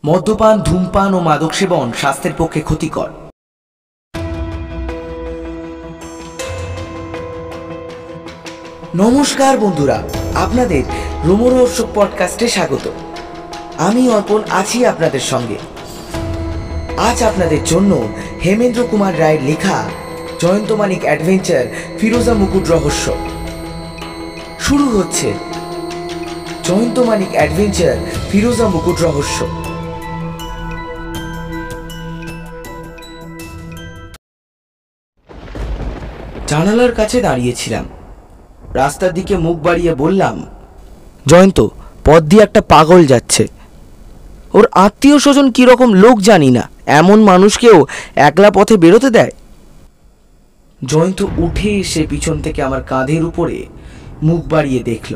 মদ্যপান, ধূমপান ও মাদক সেবন স্বাস্থ্যের পক্ষে ক্ষতিকর। নমস্কার বন্ধুরা, আপনাদের রোমরহস্য পডকাস্টে স্বাগত। আমি অর্পণ আছি আপনাদের সঙ্গে। আজ আপনাদের জন্য হেমেন্দ্র কুমার রায়ের লেখা জয়ন্ত মানিক অ্যাডভেঞ্চার ফিরোজা মুকুট রহস্য শুরু হচ্ছে। জয়ন্ত মানিক অ্যাডভেঞ্চার ফিরোজা মুকুট রহস্য। জানালার কাছে দাঁড়িয়েছিলাম। রাস্তার দিকে মুখ বাড়িয়ে বললাম, জয়ন্ত, পথ দিয়ে একটা পাগল যাচ্ছে। ওর আত্মীয় স্বজন কীরকম লোক জানি না, এমন মানুষকেও একলা পথে বেরোতে দেয়? জয়ন্ত উঠে এসে পিছন থেকে আমার কাঁধের উপরে মুখ বাড়িয়ে দেখল।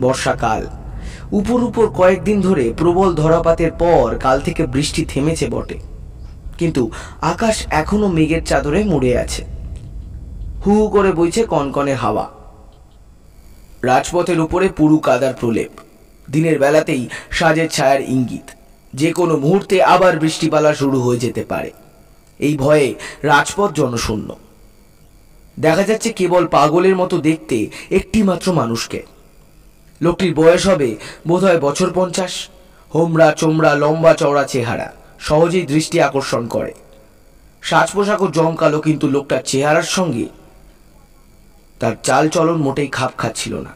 বর্ষাকাল, উপর কয়েকদিন ধরে প্রবল ধরাপাতের পর কাল থেকে বৃষ্টি থেমেছে বটে, কিন্তু আকাশ এখনো মেঘের চাদরে মুড়ে আছে। হু হু করে বইছে কনকনে হাওয়া। রাজপথের উপরে পুরু কাদার প্রলেপ। দিনের বেলাতেই সাজের ছায়ার ইঙ্গিত। যে কোনো মুহূর্তে আবার বৃষ্টিপালা শুরু হয়ে যেতে পারে। এই ভয়ে রাজপথ জনশূন্য। দেখা যাচ্ছে কেবল পাগলের মতো দেখতে একটি মাত্র মানুষকে। লোকটির বয়স হবে বোধহয় বছর 50। হোমরা চোমড়া, লম্বা চওড়া চেহারা সহজেই দৃষ্টি আকর্ষণ করে। সাজ পোশাকও জমকালো, কিন্তু লোকটার চেহারার সঙ্গে তার চাল চলন মোটেই খাপ খাচ্ছিল না।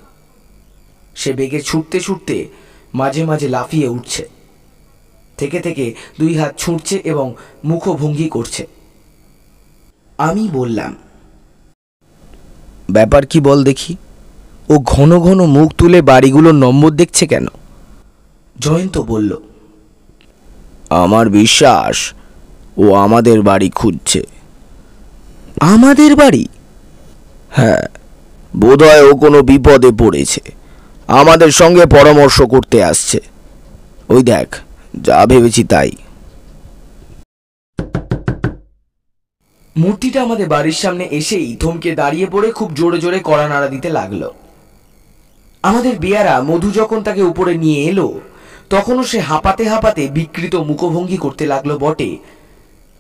সে বেগে ছুটতে ছুটতে মাঝে মাঝে লাফিয়ে উঠছে, থেকে থেকে দুই হাত ছুঁড়ছে এবং মুখভঙ্গি করছে। আমি বললাম, ব্যাপার কি বল দেখি? ও ঘন ঘন মুখ তুলে বাড়িগুলোর নম্বর দেখছে কেন? জয়ন্ত বলল, আমার বিশ্বাস ও আমাদের বাড়ি খুঁজছে। আমাদের বাড়ি? হ্যাঁ, বোধহয় ও কোনো বিপদে পড়েছে, আমাদের সঙ্গে পরামর্শ করতে আসছে। ওই দেখ, যা ভেবেছি তাই। মূর্তিটা আমাদের বাড়ির সামনে এসেই থমকে দাঁড়িয়ে পড়ে খুব জোরে জোরে কড়া নাড়া দিতে লাগলো। আমাদের বেয়ারা মধু যখন তাকে উপরে নিয়ে এলো, তখনও সে হাঁপাতে হাঁপাতে বিকৃত মুখভঙ্গি করতে লাগলো বটে,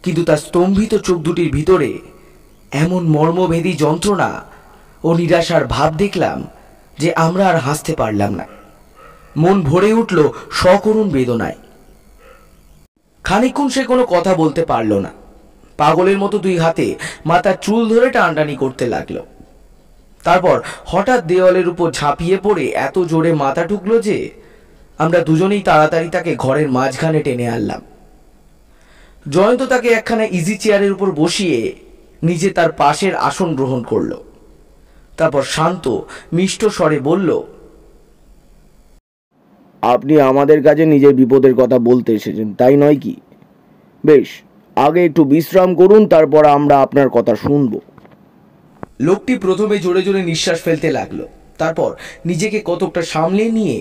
কিন্তু তার স্তম্ভিত চোখ দুটির ভিতরে এমন মর্মভেদী যন্ত্রণা ও নিরাশার ভাব দেখলাম যে আমরা আর হাসতে পারলাম না। মন ভরে উঠল সকরুণ বেদনায়। খানিকক্ষণ সে কোনো কথা বলতে পারল না। পাগলের মতো দুই হাতে মাথার চুল ধরে টানটানি করতে লাগলো। তারপর হঠাৎ দেওয়ালের উপর ঝাঁপিয়ে পড়ে এত জোরে মাথা ঠুকলো যে আমরা দুজনেই তাড়াতাড়ি তাকে ঘরের মাঝখানে টেনে আনলাম। জয়ন্ত তাকে একখানা ইজি চেয়ারের উপর বসিয়ে নিজে তার পাশের আসন গ্রহণ করলো। তারপর শান্ত মিষ্ট স্বরে বলল, আপনি আমাদের কাছে নিজের বিপদের কথা বলতে এসেছেন, তাই নয় কি? বেশ, আগে একটু বিশ্রাম করুন, তারপর আমরা আপনার কথা শুনব। লোকটি প্রথমে জোরে জোরে নিঃশ্বাস ফেলতে লাগলো। তারপর নিজেকে কতকটা সামলে নিয়ে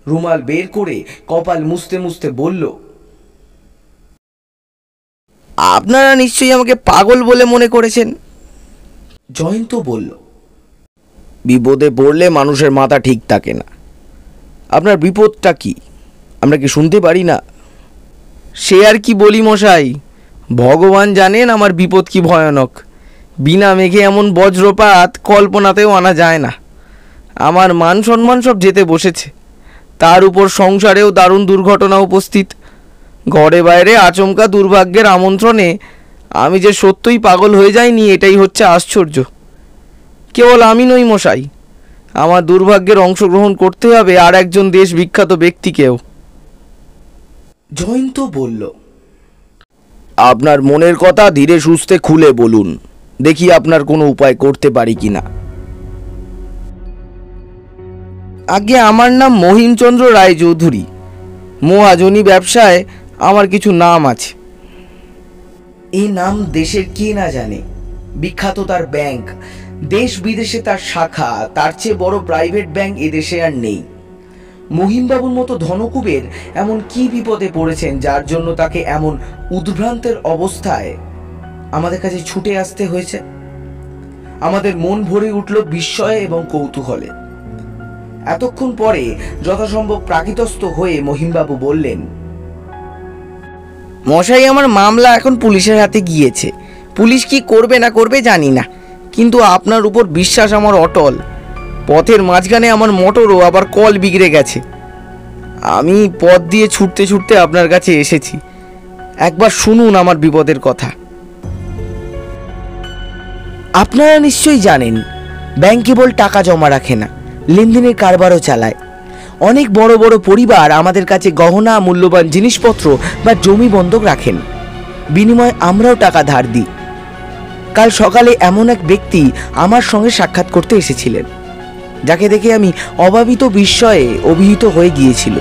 রুমাল বের করে কপাল মুছতে মুছতে বলল, আপনারা নিশ্চয়ই আমাকে পাগল বলে মনে করেছেন। জয়ন্ত বলল, বিপদে পড়লে মানুষের মাথা ঠিক থাকে না। আপনার বিপদটা কি, আমরা কি শুনতে পারি না? সে আর কি বলি মশাই, ভগবান জানেন আমার বিপদ কি ভয়ানক। বিনা মেঘে এমন বজ্রপাত কল্পনাতেও আনা যায় না। আমার মান সম্মান সব যেতে বসেছে, তার উপর সংসারেও দারুণ দুর্ঘটনা উপস্থিত। ঘরে বাইরে আচমকা দুর্ভাগ্যের আমন্ত্রণে আমি যে সত্যই পাগল হয়ে যাইনি, এটাই হচ্ছে আশ্চর্য। কেবল আমি নই মশাই, আমার দুর্ভাগ্যের অংশগ্রহণ করতে হবে আর একজন দেশ বিখ্যাত ব্যক্তিকেও। জয়ন্ত বলল, আপনার মনের কথা ধীরে সুস্থে খুলে বলুন, দেখি আপনার কোনো উপায় করতে পারি কিনা। আগে আমার নাম মহিমচন্দ্র রায়চৌধুরী। মহাজনী ব্যবসায় আমার কিছু নাম আছে। এই নাম দেশের কে না জানে। বিখ্যাত তার ব্যাংক, দেশ বিদেশে তার শাখা, তার চেয়ে বড় প্রাইভেট ব্যাংক এদেশে আর নেই। মহিমবাবুর মতো ধনকুবের এমন কি বিপদে পড়েছেন যার জন্য তাকে এমন উদ্ভ্রান্তের অবস্থায় আমাদের কাছে ছুটে আসতে হয়েছে? আমাদের মন ভরে উঠল বিস্ময়ে এবং কৌতূহলে। এতক্ষণ পরে যথাসম্ভব প্রাকৃতস্থ হয়ে মহিমবাবু বললেন, মশাই, আমার মামলা এখন পুলিশের হাতে গিয়েছে। পুলিশ কি করবে না করবে জানি না, কিন্তু আপনার উপর বিশ্বাস আমার অটল। পথের মাঝখানে আমার মোটরও আবার কল বিগড়ে গেছে। আমি পথ দিয়ে ছুটতে ছুটতে আপনার কাছে এসেছি। একবার শুনুন আমার বিপদের কথা। আপনারা নিশ্চয়ই জানেন, ব্যাংক কেবল টাকা জমা রাখে না, লেনদেনের কারবারও চালায়। অনেক বড় বড় পরিবার আমাদের কাছে গহনা, মূল্যবান জিনিসপত্র বা জমি বন্ধক রাখেন। বিনিময়ে আমরাও টাকা ধার দিই। কাল সকালে এমন এক ব্যক্তি আমার সঙ্গে সাক্ষাৎ করতে এসেছিলেন, যাকে দেখে আমি অভাবিত বিস্ময়ে অভিহিত হয়ে গিয়েছিল।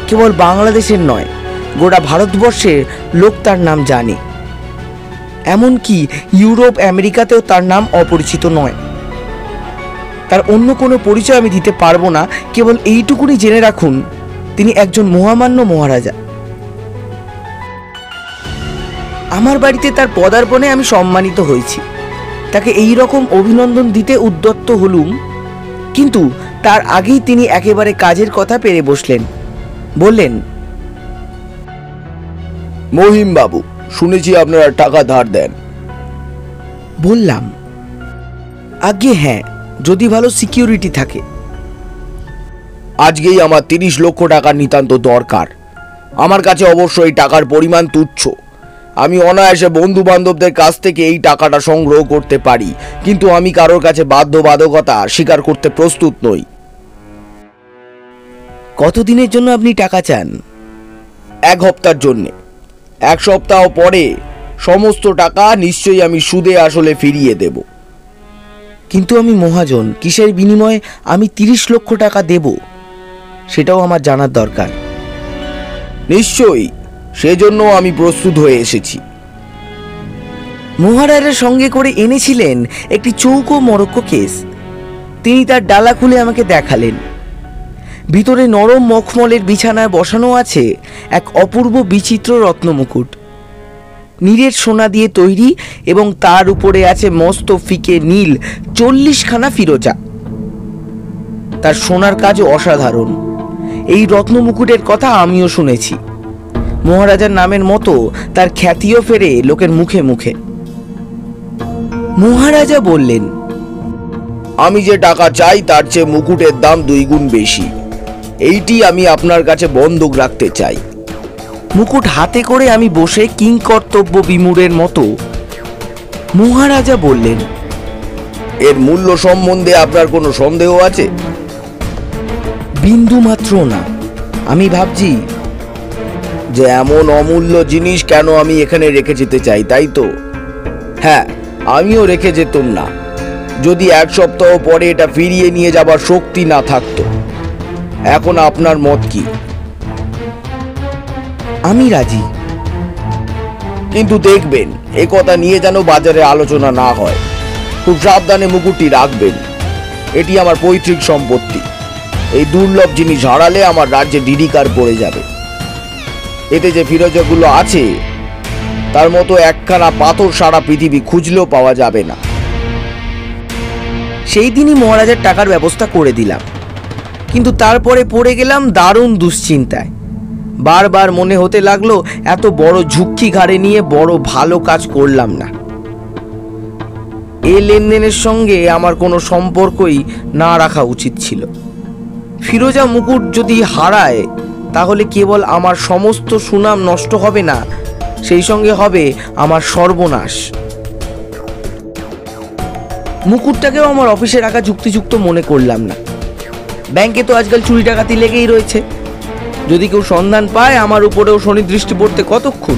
কেবল বাংলাদেশের নয়, গোটা ভারতবর্ষের লোক তার নাম জানে। এমনকি ইউরোপ, আমেরিকাতেও তার নাম অপরিচিত নয়। তার অন্য কোনো পরিচয় আমি দিতে পারবো না, কেবল এইটুকুনি জেনে রাখুন, তিনি একজন মহামান্য মহারাজা। আমার বাড়িতে তার পদার্পণে আমি সম্মানিত হয়েছি। তাকে এই রকম অভিনন্দন দিতে উদ্যত হলুম, কিন্তু তার আগেই তিনি একেবারে কাজের কথা পেরে বসলেন। বললেন, মহিম বাবু, শুনেছি আপনারা টাকা ধার দেন। বললাম, আগে হ্যাঁ, যদি ভালো সিকিউরিটি থাকে। আজকেই আমার 30 লক্ষ টাকা নিতান্ত দরকার। আমার কাছে অবশ্য এই টাকার পরিমাণ তুচ্ছ। আমি অনায়াসে বন্ধু বান্ধবদের কাছ থেকে এই টাকাটা সংগ্রহ করতে পারি, কিন্তু আমি কারোর কাছে বাধ্যবাধকতা স্বীকার করতে প্রস্তুত নই। কতদিনের জন্য আপনি টাকা চান? 1 হপ্তার জন্যে। 1 সপ্তাহ পরে সমস্ত টাকা নিশ্চয়ই আমি সুদে আসলে ফিরিয়ে দেব। কিন্তু আমি মহাজন, কিসের বিনিময়ে আমি 30 লক্ষ টাকা দেব সেটাও আমার জানার দরকার। নিশ্চয়ই, সেজন্য আমি প্রস্তুত হয়ে এসেছি। মহারাজের সঙ্গে করে এনেছিলেন একটি চৌকো মরক্কো কেস। তিনি তার ডালা খুলে আমাকে দেখালেন। ভিতরে নরম মখমলের বিছানায় বসানো আছে এক অপূর্ব বিচিত্র রত্নমুকুট, নীরের সোনা দিয়ে তৈরি, এবং তার উপরে আছে মস্ত ফিকে নীল 40খানা ফিরোজা। তার সোনার কাজও অসাধারণ। এই রত্নমুকুটের কথা আমিও শুনেছি। মহারাজার নামের মতো তার খ্যাতিও ফেরে লোকের মুখে মুখে। মহারাজা বললেন, আমি যে টাকা চাই তার চেয়ে মুকুটের দাম 2 গুণ বেশি। এইটি আমি আপনার কাছে বন্ধক রাখতে চাই। মুকুট হাতে করে আমি বসে কিংকর্তব্য বিমূঢ়ের মতো। মহারাজা বললেন, এর মূল্য সম্বন্ধে আপনার কোনো সন্দেহ আছে? বিন্দু মাত্র না। আমি ভাবছি যে এমন অমূল্য জিনিস কেন আমি এখানে রেখে যেতে চাই, তাই তো? হ্যাঁ, আমিও রেখে যেতাম না, যদি 1 সপ্তাহ পরে এটা ফিরিয়ে নিয়ে যাবার শক্তি না থাকতো। এখন আপনার মত কি? আমি রাজি। কিন্তু দেখবেন, এ কথা নিয়ে যেন বাজারে আলোচনা না হয়। খুব সাবধানে মুকুটটি রাখবেন। এটি আমার পৈতৃক সম্পত্তি। এই দুর্লভ জিনিস হারালে আমার রাজ্যে ডিডিকার পড়ে যাবে। এতে যে ফিরোজাগুলো আছে তার মতো একখানা পাথর সারা পৃথিবী খুঁজলেও পাওয়া যাবে না। সেই দিনই মহারাজার টাকার ব্যবস্থা করে দিলাম, কিন্তু তারপরে পড়ে গেলাম দারুণ দুশ্চিন্তায়। বারবার মনে হতে লাগলো, এত বড় ঝুঁকি ঘাড়ে নিয়ে বড় ভালো কাজ করলাম না। এই লেনদেনের সঙ্গে আমার কোনো সম্পর্কই না রাখা উচিত ছিল। ফিরোজা মুকুট যদি হারায়, তাহলে কেবল আমার সমস্ত সুনাম নষ্ট হবে না, সেই সঙ্গে হবে আমার সর্বনাশ। মুকুটটাকেও আমার অফিসে রাখা যুক্তিযুক্ত মনে করলাম না। ব্যাংকে তো আজকাল চুরি ডাকাতি লেগেই রয়েছে। যদি কেউ সন্ধান পায়, আমার উপরেও শনি দৃষ্টি পড়তে কতক্ষণ।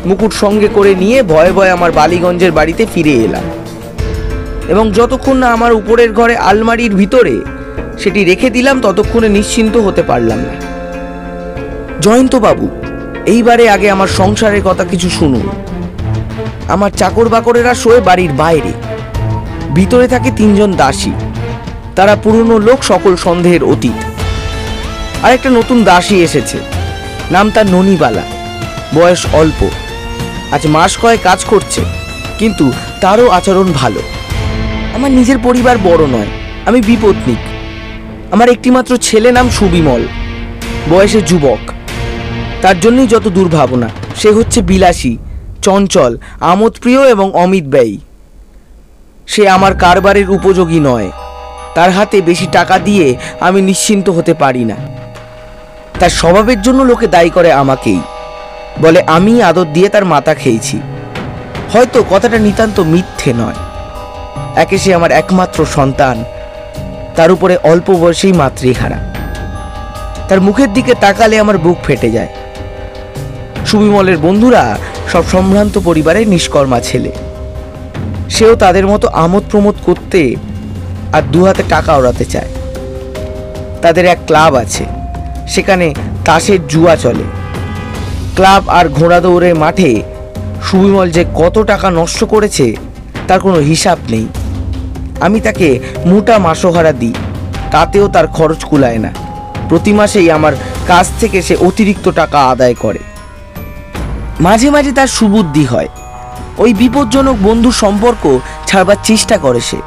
মুকুট সঙ্গে করে নিয়ে ভয়ে ভয়ে আমার বালিগঞ্জের বাড়িতে ফিরে এলাম, এবং যতক্ষণ না আমার উপরের ঘরে আলমারির ভিতরে সেটি রেখে দিলাম, ততক্ষণে নিশ্চিন্ত হতে পারলাম না। জয়ন্তবাবু, এইবারে আগে আমার সংসারের কথা কিছু শুনুন। আমার চাকর বাকরেরা শোয় বাড়ির বাইরে। ভিতরে থাকে 3 জন দাসী। তারা পুরনো লোক, সকল সন্দেহের অতীত। আর একটা নতুন দাসী এসেছে, নাম তার ননিবালা। বয়স অল্প, আজ মাস কয়েক কাজ করছে, কিন্তু তারও আচরণ ভালো। আমার নিজের পরিবার বড় নয়, আমি বিপত্নিক। আমার একটিমাত্র ছেলে, নাম সুবিমল, বয়সে যুবক। তার জন্যই যত দুর্ভাবনা। সে হচ্ছে বিলাসী, চঞ্চল, আমোদপ্রিয় এবং অমিত ব্যয়ী। সে আমার কারবারের উপযোগী নয়। তার হাতে বেশি টাকা দিয়ে আমি নিশ্চিন্ত হতে পারি না। তার স্বভাবের জন্য লোকে দায়ী করে আমাকেই, বলে আমি আদর দিয়ে তার মাথা খেয়েছি। হয়তো কথাটা নিতান্ত মিথ্যে নয়। একে সে আমার একমাত্র সন্তান, তার উপরে অল্প বয়সেই মাতৃহারা। তার মুখের দিকে তাকালে আমার বুক ফেটে যায়। সুবিমলের বন্ধুরা সব সম্ভ্রান্ত পরিবারের নিষ্কর্মা ছেলে। সেও তাদের মতো আমোদ প্রমোদ করতে আর দুহাতে টাকা ওড়াতে চায়। তাদের এক ক্লাব আছে, সেখানে তাসের জুয়া চলে। ক্লাব আর ঘোড়া দৌড়ের মাঠে সুবিমল যে কত টাকা নষ্ট করেছে তার কোনো হিসাব নেই। আমি তাকে মোটা মাসোহারা দিই, তাতেও তার খরচ কুলায় না। প্রতি মাসেই আমার কাছ থেকে সে অতিরিক্ত টাকা আদায় করে। মাঝে মাঝে তার সুবুদ্ধি হয়, ওই বিপজ্জনক বন্ধুর সম্পর্ক ছাড়বার চেষ্টা করে সে,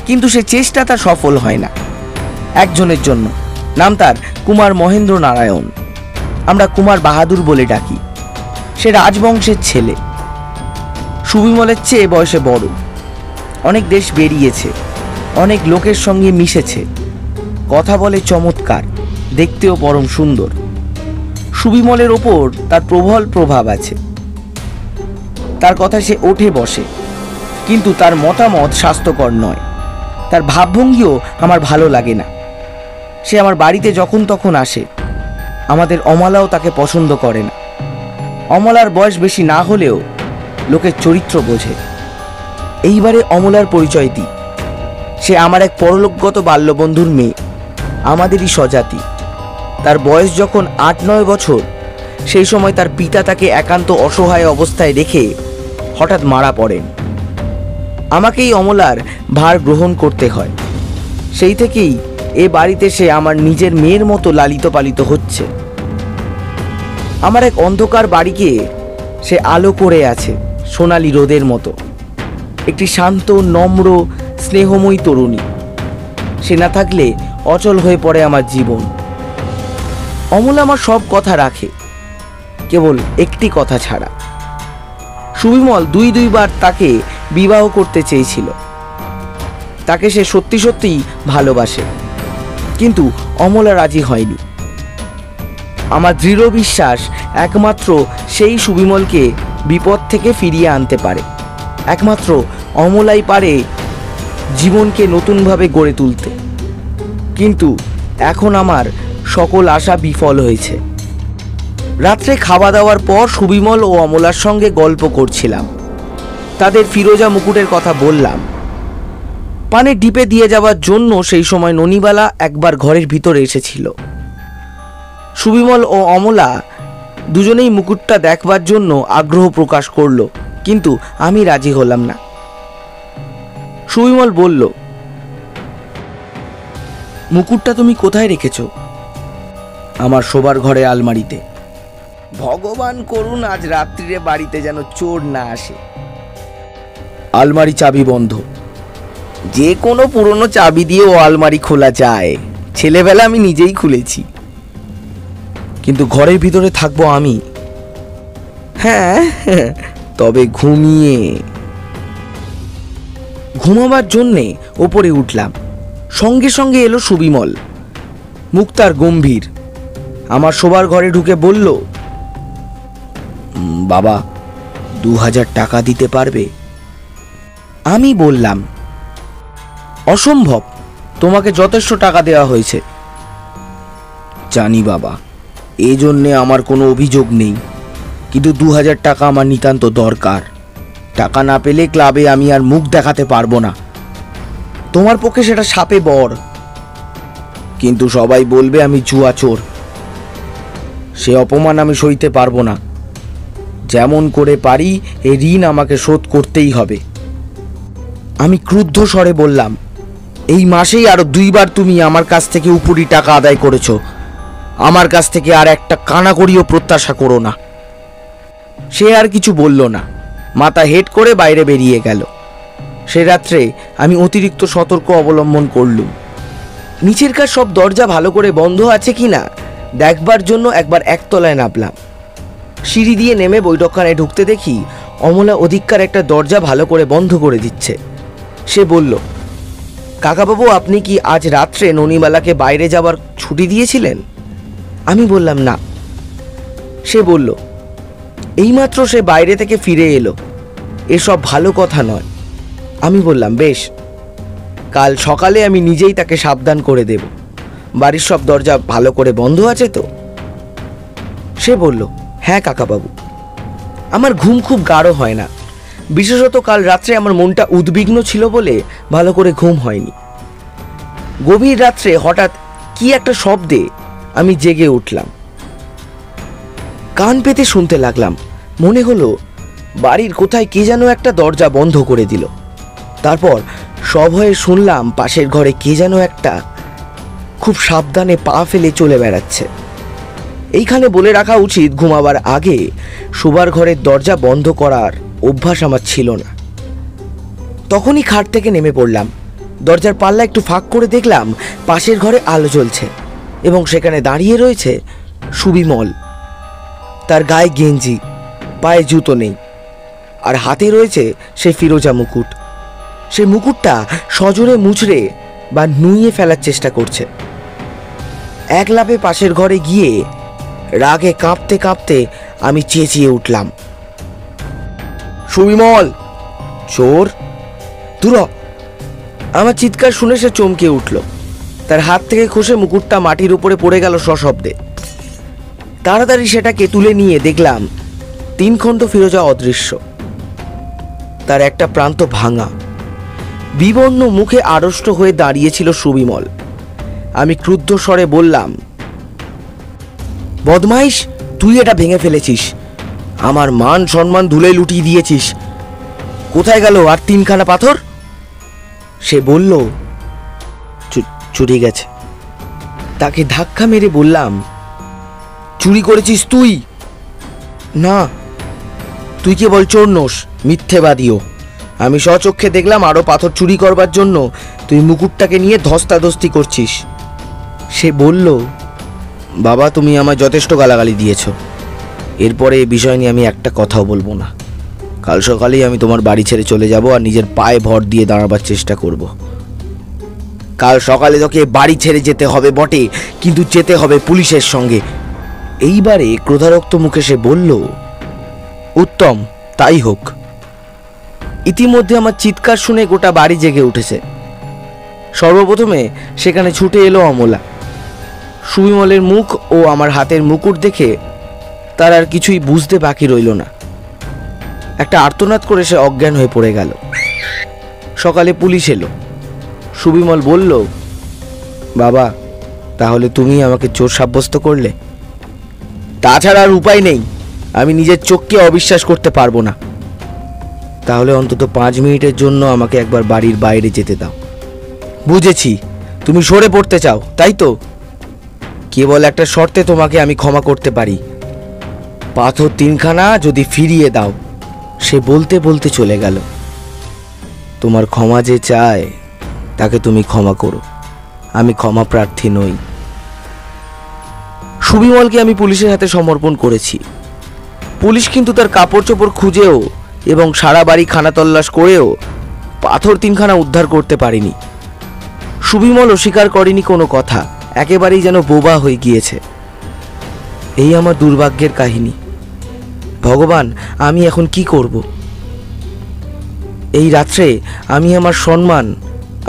কিন্তু সে চেষ্টা তার সফল হয় না। একজনের জন্য, নাম তার কুমার মহেন্দ্র নারায়ণ, আমরা কুমার বাহাদুর বলে ডাকি। সে রাজবংশের ছেলে, সুবিমলের চেয়ে বয়সে বড়। অনেক দেশ বেরিয়েছে, অনেক লোকের সঙ্গে মিশেছে, কথা বলে চমৎকার, দেখতেও পরম সুন্দর। সুবিমলের ওপর তার প্রবল প্রভাব আছে। তার কথা সে ওঠে বসে, কিন্তু তার মতামত স্বাস্থ্যকর নয়। তার ভাবভঙ্গিও আমার ভালো লাগে না। সে আমার বাড়িতে যখন তখন আসে। আমাদের অমলাও তাকে পছন্দ করে না। অমলার বয়স বেশি না হলেও লোকের চরিত্র বোঝে। এইবারে অমলার পরিচয় দিই। সে আমার এক পরলোকগত বাল্যবন্ধুর মেয়ে, আমাদেরই স্বজাতি। তার বয়স যখন 8-9 বছর, সেই সময় তার পিতা তাকে একান্ত অসহায় অবস্থায় রেখে হঠাৎ মারা পড়েন। আমাকেই অমলার ভার গ্রহণ করতে হয়। সেই থেকেই এ বাড়িতে সে আমার নিজের মেয়ের মতো লালিত পালিত হচ্ছে। আমার এক অন্ধকার বাড়িকে সে আলো করে আছে, সোনালি রোদের মতো। একটি শান্ত, নম্র, স্নেহময়ী তরুণী। সে না থাকলে অচল হয়ে পড়ে আমার জীবন। অমলা আমার সব কথা রাখে, কেবল একটি কথা ছাড়া। সুবিমল 2-2বার তাকে বিবাহ করতে চেয়েছিল। তাকে সে সত্যি সত্যিই ভালোবাসে, কিন্তু অমলা রাজি হয়নি। আমার দৃঢ় বিশ্বাস একমাত্র সেই সুবিমলকে বিপদ থেকে ফিরিয়ে আনতে পারে। একমাত্র অমলাই পারে জীবনকে নতুনভাবে গড়ে তুলতে। কিন্তু এখন আমার সকল আশা বিফল হয়েছে। রাত্রে খাওয়া দাওয়ার পর সুবিমল ও অমলার সঙ্গে গল্প করছিলাম। তাদের ফিরোজা মুকুটের কথা বললাম। পানের ডিপে দিয়ে যাওয়ার জন্য সেই সময় ননিবালা একবার ঘরের ভিতরে এসেছিল। সুবিমল ও অমলা দুজনেই মুকুটটা দেখবার জন্য আগ্রহ প্রকাশ করলো, কিন্তু আমি রাজি হলাম না। সুবিমল বলল, মুকুটটা তুমি কোথায় রেখেছ? আমার শোবার ঘরে আলমারিতে। ভগবান করুন আজ রাত্রিরে বাড়িতে যেন চোর না আসে। আলমারি চাবি বন্ধ। যে কোনো পুরনো চাবি দিয়ে ও আলমারি খোলা যায়। ছেলেবেলা আমি নিজেই খুলেছি। কিন্তু ঘরের ভিতরে থাকবো আমি। হ্যাঁ, তবে ঘুমিয়ে। ঘুমাবার জন্যে ওপরে উঠলাম। সঙ্গে সঙ্গে এলো সুবিমল। মুখ তার গম্ভীর। আমার শোবার ঘরে ঢুকে বলল, বাবা 2000 টাকা দিতে পারবে? আমি বললাম, অসম্ভব, তোমাকে যথেষ্ট টাকা দেওয়া হয়েছে। জানি বাবা, এই জন্যে আমার কোনো অভিযোগ নেই, কিন্তু 2000 টাকা আমার নিতান্ত দরকার। টাকা না পেলে ক্লাবে আমি আর মুখ দেখাতে পারবো না। তোমার পক্ষে সেটা সাপে বর, কিন্তু সবাই বলবে আমি জুয়া চোর। সে অপমান আমি সইতে পারবো না। যেমন করে পারি এই ঋণ আমাকে শোধ করতেই হবে। আমি ক্রুদ্ধ স্বরে বললাম, এই মাসেই আরো 2বার তুমি আমার কাছ থেকে উপরি টাকা আদায় করেছো। আমার কাছ থেকে আর একটা কানাকড়িও প্রত্যাশা করো না। সে আর কিছু বলল না, মাথা হেট করে বাইরে বেরিয়ে গেল। সে রাত্রে আমি অতিরিক্ত সতর্ক অবলম্বন করলুম। নিচেরকার সব দরজা ভালো করে বন্ধ আছে কিনা দেখবার জন্য একবার একতলায় নামলাম। সিঁড়ি দিয়ে নেমে বৈঠকখানায় ঢুকতে দেখি অমলা অধিককার একটা দরজা ভালো করে বন্ধ করে দিচ্ছে। সে বলল, কাকাবাবু, আপনি কি আজ রাত্রে ননিবালাকে বাইরে যাবার ছুটি দিয়েছিলেন? আমি বললাম, না। সে বলল, এইমাত্র সে বাইরে থেকে ফিরে এলো, এসব ভালো কথা নয়। আমি বললাম, বেশ, কাল সকালে আমি নিজেই তাকে সাবধান করে দেব। বাড়ির সব দরজা ভালো করে বন্ধ আছে তো? সে বলল, হ্যাঁ কাকাবাবু। আমার ঘুম খুব গাঢ় হয় না, বিশেষত কাল রাত্রে আমার মনটা উদ্বিগ্ন ছিল বলে ভালো করে ঘুম হয়নি। গভীর রাত্রে হঠাৎ কি একটা শব্দে আমি জেগে উঠলাম। কান পেতে শুনতে লাগলাম। মনে হলো বাড়ির কোথায় কে যেন একটা দরজা বন্ধ করে দিল। তারপর সভয়ে শুনলাম পাশের ঘরে কে যেন একটা খুব সাবধানে পা ফেলে চলে বেড়াচ্ছে। এইখানে বলে রাখা উচিত, ঘুমাবার আগে শোবার ঘরের দরজা বন্ধ করার অভ্যাস আমার ছিল না। তখনই খাট থেকে নেমে পড়লাম। দরজার পাল্লা একটু ফাঁক করে দেখলাম পাশের ঘরে আলো জ্বলছে এবং সেখানে দাঁড়িয়ে রয়েছে সুবিমল। তার গায়ে গেঞ্জি, পায়ে জুতো নেই, আর হাতে রয়েছে সেই ফিরোজা মুকুট। সেই মুকুটটা সজোরে মুচড়ে বা নুইয়ে ফেলার চেষ্টা করছে। এক লাফে পাশের ঘরে গিয়ে রাগে কাঁপতে কাঁপতে আমি চেঁচিয়ে উঠলাম, সুবিমল, চোর, দূর হ! আমার চিৎকার শুনে সে চমকে উঠল। তার হাত থেকে খসে মুকুটটা মাটির উপরে পড়ে গেল সশব্দে। তাড়াতাড়ি সেটাকে তুলে নিয়ে দেখলাম 3 খণ্ড ফিরোজা অদৃশ্য। তার একটা প্রান্ত ভাঙা। বিবর্ণ মুখে আড়ষ্ট হয়ে দাঁড়িয়েছিল সুবিমল। আমি ক্রুদ্ধ স্বরে বললাম, বদমাইশ, তুই এটা ভেঙে ফেলেছিস, আমার মান সম্মান ধুলোয় লুটিয়ে দিয়েছিস। কোথায় গেল আর 3খানা পাথর? সে বলল, চুরি গেছে। তাকে ধাক্কা মেরে বললাম, চুরি করেছিস তুই? না, তুই কেবল চোর নোস, মিথ্যেবাদীও। আমি স্বচক্ষে দেখলাম আরো পাথর চুরি করবার জন্য তুই মুকুটটাকে নিয়ে ধস্তাধস্তি করছিস। সে বলল, বাবা, তুমি আমায় যথেষ্ট গালাগালি দিয়েছ। এরপরে এই বিষয় নিয়ে আমি একটা কথাও বলবো না। কাল সকালেই আমি তোমার বাড়ি ছেড়ে চলে যাব আর নিজের পায়ে ভর দিয়ে দাঁড়াবার চেষ্টা করব। কাল সকালে তোকে বাড়ি ছেড়ে যেতে হবে বটে, কিন্তু যেতে হবে পুলিশের সঙ্গে। এইবারে ক্রোধারক্ত মুখে সে বলল, উত্তম, তাই হোক। ইতিমধ্যে আমার চিৎকার শুনে গোটা বাড়ি জেগে উঠেছে। সর্বপ্রথমে সেখানে ছুটে এলো অমলা। সুবিমলের মুখ ও আমার হাতের মুকুট দেখে তার আর কিছুই বুঝতে বাকি রইল না। একটা আর্তনাদ করে সে অজ্ঞান হয়ে পড়ে গেল। সকালে পুলিশ এলো। সুবিমল বলল, বাবা, তাহলে তুমি আমাকে চোর সাব্যস্ত করলে? তাছাড়া আর উপায় নেই, আমি নিজের চোখকে অবিশ্বাস করতে পারবো না। তাহলে অন্তত 5 মিনিটের জন্য আমাকে একবার বাড়ির বাইরে যেতে দাও। বুঝেছি, তুমি সরে পড়তে চাও, তাই তো? কেবল একটা শর্তে তোমাকে আমি ক্ষমা করতে পারি। পাথর 3খানা যদি ফিরিয়ে দাও। সে বলতে বলতে চলে গেল। তোমার ক্ষমা যে চায় তাকে তুমি ক্ষমা করো, আমি ক্ষমা প্রার্থী নই। সুবিমলকে আমি পুলিশের হাতে সমর্পণ করেছি। পুলিশ কিন্তু তার কাপড় চোপড় খুঁজেও এবং সারা বাড়ি খানাতল্লাশ করেও পাথর 3খানা উদ্ধার করতে পারেনি। সুবিমল অস্বীকার করেনি কোনো কথা, একেবারেই যেন বোবা হয়ে গিয়েছে। এই আমার দুর্ভাগ্যের কাহিনী। ভগবান, আমি এখন কি করব? এই রাত্রে আমি আমার সম্মান,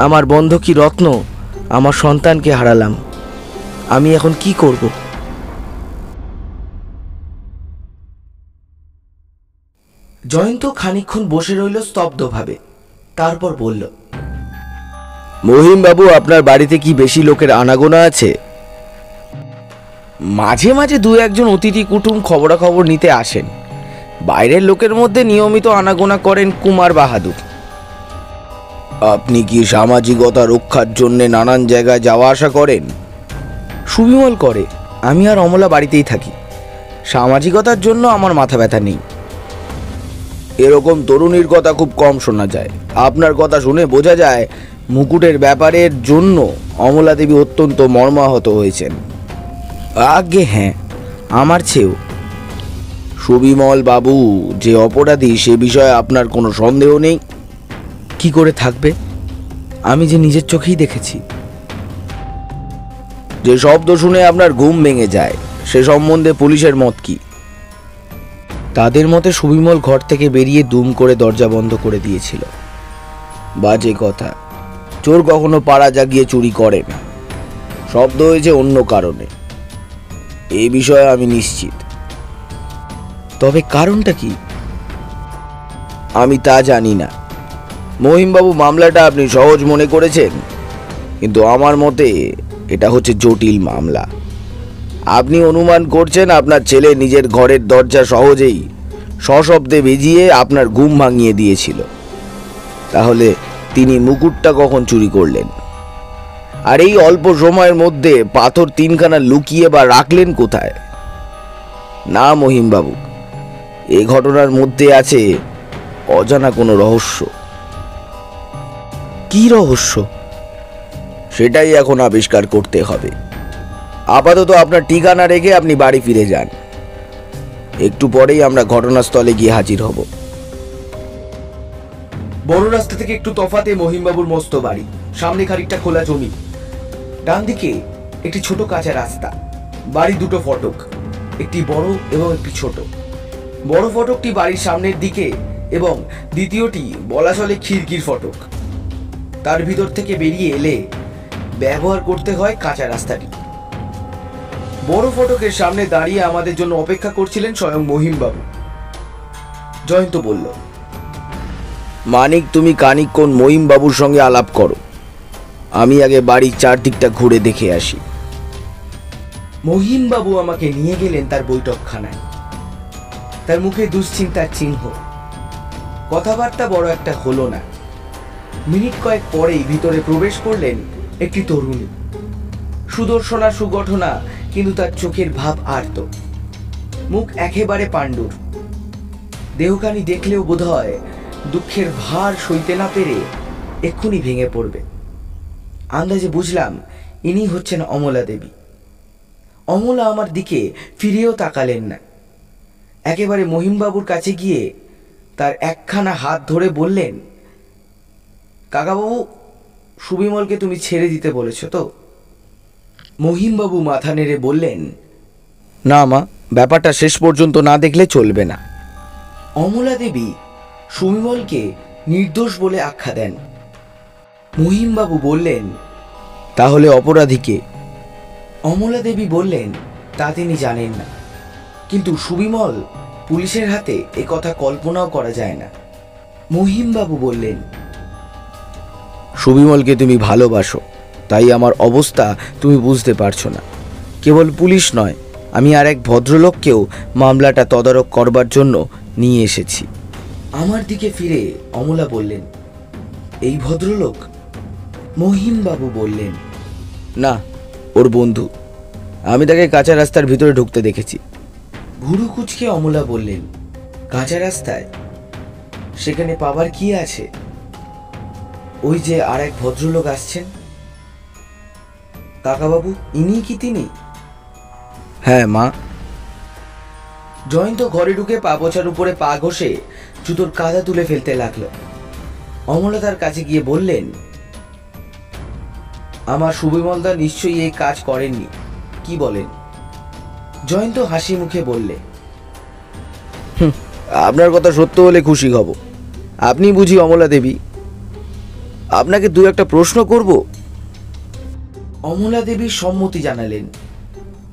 আমার বন্ধকি রত্ন, আমার সন্তানকে হারালাম। আমি এখন কি করব? জয়ন্ত খানিকক্ষণ বসে রইল স্তব্ধভাবে। তারপর বলল, মহিমবাবু, আপনার বাড়িতে কি বেশি লোকের আনাগোনা আছে? মাঝে মাঝে 2-1 অতিথি কুটুম খবরাখবর নিতে আসেন। বাইরের লোকের মধ্যে নিয়মিত আনাগোনা করেন কুমার বাহাদুর। আপনি কি সামাজিকতা রক্ষার জন্য নানান জায়গায় যাওয়া আসা করেন? সুবিমল করে। আমি আর অমলা বাড়িতেই থাকি। সামাজিকতার জন্য আমার মাথা ব্যথা নেই। এরকম তরুণীর কথা খুব কম শোনা যায়। আপনার কথা শুনে বোঝা যায় মুকুটের ব্যাপারের জন্য অমলা দেবী অত্যন্ত মর্মাহত হয়েছেন। আগে হ্যাঁ, আমার চেয়েও। সুবিমল বাবু যে অপরাধী সে বিষয়ে আপনার কোনো সন্দেহ নেই? কি করে থাকবে? আমি যে নিজের চোখেই দেখেছি। যে শব্দ শুনে আপনার ঘুম ভেঙে যায় সে সম্বন্ধে পুলিশের মত কি? তাদের মতে সুবিমল ঘর থেকে বেরিয়ে দুম করে দরজা বন্ধ করে দিয়েছিল। বাজে কথা। চোর কখনো পাড়া জাগিয়ে চুরি করে না। শব্দ হয়েছে অন্য কারণে। এই বিষয়ে আমি নিশ্চিত। তবে কারণটা কি? আমি তা জানি না। মহিমবাবু, মামলাটা আপনি সহজ মনে করেছেন, কিন্তু আমার মতে এটা হচ্ছে জটিল মামলা। আপনি অনুমান করছেন আপনার ছেলে নিজের ঘরের দরজা সহজেই সশব্দে বেজিয়ে আপনার ঘুম ভাঙিয়ে দিয়েছিল। তাহলে তিনি মুকুটটা কখন চুরি করলেন? আর এই অল্প সময়ের মধ্যে পাথর তিনখানা লুকিয়ে বা রাখলেন কোথায়? না মহিমবাবু, এই ঘটনার মধ্যে আছে অজানা কোনো রহস্য। কি রহস্য? সেটাই এখন আবিষ্কার করতে হবে। আপাতত আপনার ঠিকানা রেখে আপনি বাড়ি ফিরে যান। একটু পরেই আমরা ঘটনাস্থলে গিয়ে হাজির হব। বড় রাস্তা থেকে একটু তফাতে মহিমবাবুর মস্ত বাড়ি। সামনে খানিকটা খোলা জমি, ডান দিকে একটি ছোট কাঁচা রাস্তা। বাড়ি দুটো ফটক, একটি বড় এবং একটি ছোট। বড় ফটকটি বাড়ির সামনের দিকে এবং দ্বিতীয়টি বলা চলে খিড়কির ফটক। তার ভিতর থেকে বেরিয়ে এলে ব্যবহার করতে হয় কাঁচা রাস্তাটি। বড় ফটকের সামনে দাঁড়িয়ে আমাদের জন্য অপেক্ষা করছিলেন স্বয়ং মহিমবাবু। জয়ন্ত বলল, মানিক, তুমি খানিকক্ষণ মহিমবাবুর সঙ্গে আলাপ করো। আমি আগে বাড়ির চারদিকটা ঘুরে দেখে আসি। মহিমবাবু আমাকে নিয়ে গেলেন তার বৈঠকখানায়। তার মুখে দুশ্চিন্তার চিহ্ন। কথাবার্তা বড় একটা হলো না। মিনিট কয়েক পরেই ভিতরে প্রবেশ করলেন একটি তরুণী। সুদর্শনা, সুগঠনা, কিন্তু তার চোখের ভাব আর্ত। মুখ একেবারে পাণ্ডুর। দেহখানি দেখলেও বোধহয় দুঃখের ভার সইতে না পেরে এক্ষুনি ভেঙে পড়বে। আন্দাজে বুঝলাম ইনি হচ্ছেন অমলা দেবী। অমলা আমার দিকে ফিরেও তাকালেন না। একেবারে মহিমবাবুর কাছে গিয়ে তার একখানা হাত ধরে বললেন, কাকাবাবু, সুবিমলকে তুমি ছেড়ে দিতে বলেছ তো? মহিমবাবু মাথা নেড়ে বললেন, না মা, ব্যাপারটা শেষ পর্যন্ত না দেখলে চলবে না। অমলা দেবী সুবিমলকে নির্দোষ বলে আখ্যা দেন। মহিমবাবু বললেন, তাহলে অপরাধীকে? অমলা দেবী বললেন, তা তিনি জানেন না, কিন্তু সুবিমল পুলিশের হাতে এ কথা কল্পনাও করা যায় না। মহিমবাবু বললেন, সুবিমলকে তুমি ভালোবাসো, তাই আমার অবস্থা তুমি বুঝতে পারছো না। কেবল পুলিশ নয়, আমি আর এক ভদ্রলোককেও মামলাটা তদারক করবার জন্য নিয়ে এসেছি। আমার দিকে ফিরে অমলা বললেন, এই ভদ্রলোক? মহিমবাবু বললেন, না, ওর বন্ধু। আমি তাকে কাঁচা রাস্তার ভিতরে ঢুকতে দেখেছি। ভুরু কুচকে অমলা বললেন, কাঁচা রাস্তায়? সেখানে পাবার কি আছে? ওই যে আর এক ভদ্রলোক আসছেন। কাকাবাবু, ইনি কি তিনি? হ্যাঁ মা। জয়ন্ত ঘরে ঢুকে পা পোছার উপরে পা ঘষে জুতোর কাদা তুলে ফেলতে লাগলো। অমলা তার কাছে গিয়ে বললেন, আমার সুবিমলদা নিশ্চয়ই এই কাজ করেননি, কি বলেন? জয়ন্ত হাসি মুখে বললে, আপনার কথা সত্য হলে খুশি হব। আপনি বুঝি অমলা দেবী? আপনাকে দু একটা প্রশ্ন করব। অমলা দেবীর সম্মতি জানালেন।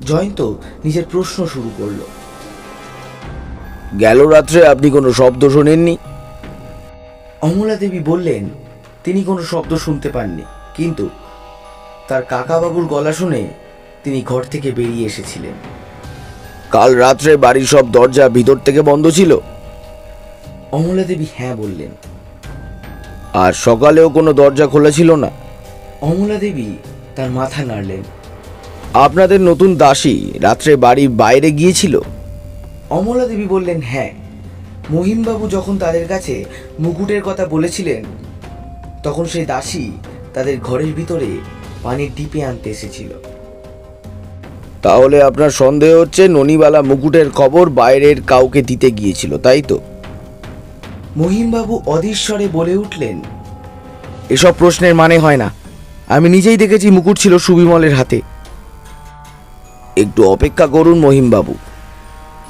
জয়ন্ত নিজের প্রশ্ন শুরু করল। গেল রাত্রে আপনি কোনো শব্দ শোনেননি? অমলা দেবী বললেন, তিনি কোনো শব্দ শুনতে পাননি, কিন্তু তার কাকাবাবুর গলা শুনে তিনি ঘর থেকে বেরিয়ে এসেছিলেন। কাল রাত্রে বাড়ির সব দরজা ভিতর থেকে বন্ধ ছিল? অমলা দেবী হ্যাঁ বললেন। আর সকালেও কোনো দরজা খোলা ছিল না? অমলা দেবী তার মাথা নাড়লেন। আপনাদের নতুন দাসী রাত্রে বাড়ির বাইরে গিয়েছিল? অমলা দেবী বললেন, হ্যাঁ। মহিমবাবু যখন তাদের কাছে মুকুটের কথা বলেছিলেন, তখন সেই দাসী তাদের ঘরের ভিতরে পানির ডিপে আনতে এসেছিল। তাহলে আপনার সন্দেহ হচ্ছে ননিবালা মুকুটের খবর বাইরের কাউকে দিতে গিয়েছিল, তাই তো? মহিমবাবু অধীরস্বরে বলে উঠলেন, এসব প্রশ্নের মানে হয় না। আমি নিজেই দেখেছি মুকুট ছিল সুবিমলের হাতে। একটু অপেক্ষা করুন মহিমবাবু,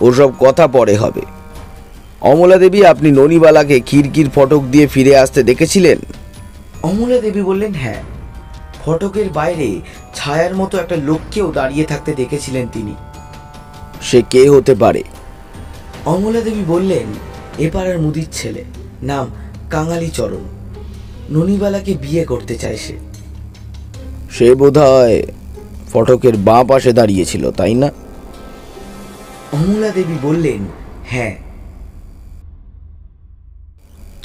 ওসব কথা পরে হবে। অমলা দেবী, আপনি ননিবালাকে খিড়কির ফটক দিয়ে ফিরে আসতে দেখেছিলেন? অমলা দেবী বললেন, হ্যাঁ, ফটকের বাইরে ছায়ার মতো একটা লোককেও দাঁড়িয়ে থাকতে দেখেছিলেন তিনি। সে কে হতে পারে? অমলা দেবী বললেন, এ পাড়ার মুদির ছেলে, নাম কাঙালি চরণ। ননিবালাকে বিয়ে করতে চায় সে। সে বোধহয় ফটকের বাঁ পাশে দাঁড়িয়েছিল, তাই না? অমলা দেবী বললেন, হ্যাঁ।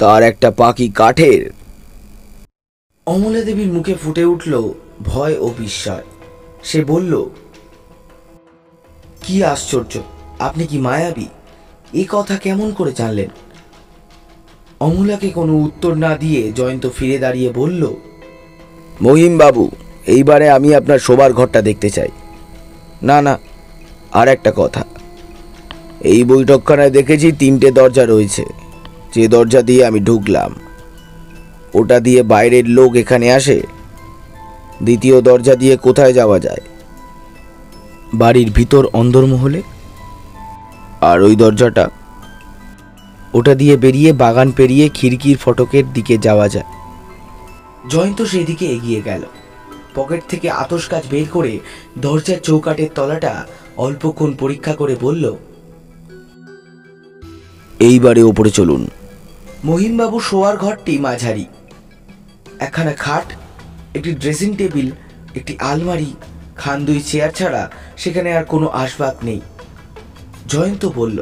তার একটা পাখি কাঠের? অমলা দেবীর মুখে ফুটে উঠল ভয় ও বিস্ময়। সে বলল, কি আশ্চর্য, আপনি কি মায়াবী? এ কথা কেমন করে জানলেন? অমলাকে কোনো উত্তর না দিয়ে জয়ন্ত ফিরে দাঁড়িয়ে বলল, মহিমবাবু, এইবারে আমি আপনার শোবার ঘরটা দেখতে চাই। না না, আর একটা কথা, এই বৈঠকখানায় দেখেছি 3টে দরজা রয়েছে। যে দরজা দিয়ে আমি ঢুকলাম, ওটা দিয়ে বাইরের লোক এখানে আসে? দ্বিতীয় দরজা দিয়ে কোথায় যাওয়া যায়? বাড়ির ভিতর অন্দরমহলে। আর ওই দরজাটা? ওটা দিয়ে বেরিয়ে বাগান পেরিয়ে খিড়কির ফটকের দিকে যাওয়া যায়। জয়ন্ত সেই দিকে এগিয়ে গেল। পকেট থেকে আতস কাচ বের করে দরজার চৌকাঠের তলাটা অল্পক্ষণ পরীক্ষা করে বলল, এইবারে ওপরে চলুন। মহিমবাবু শোয়ার ঘরটি মাঝারি। একখানা খাট, একটি ড্রেসিং টেবিল, একটি আলমারি, খান 2 চেয়ার ছাড়া সেখানে আর কোনো আসবাব নেই। জয়ন্ত বলল,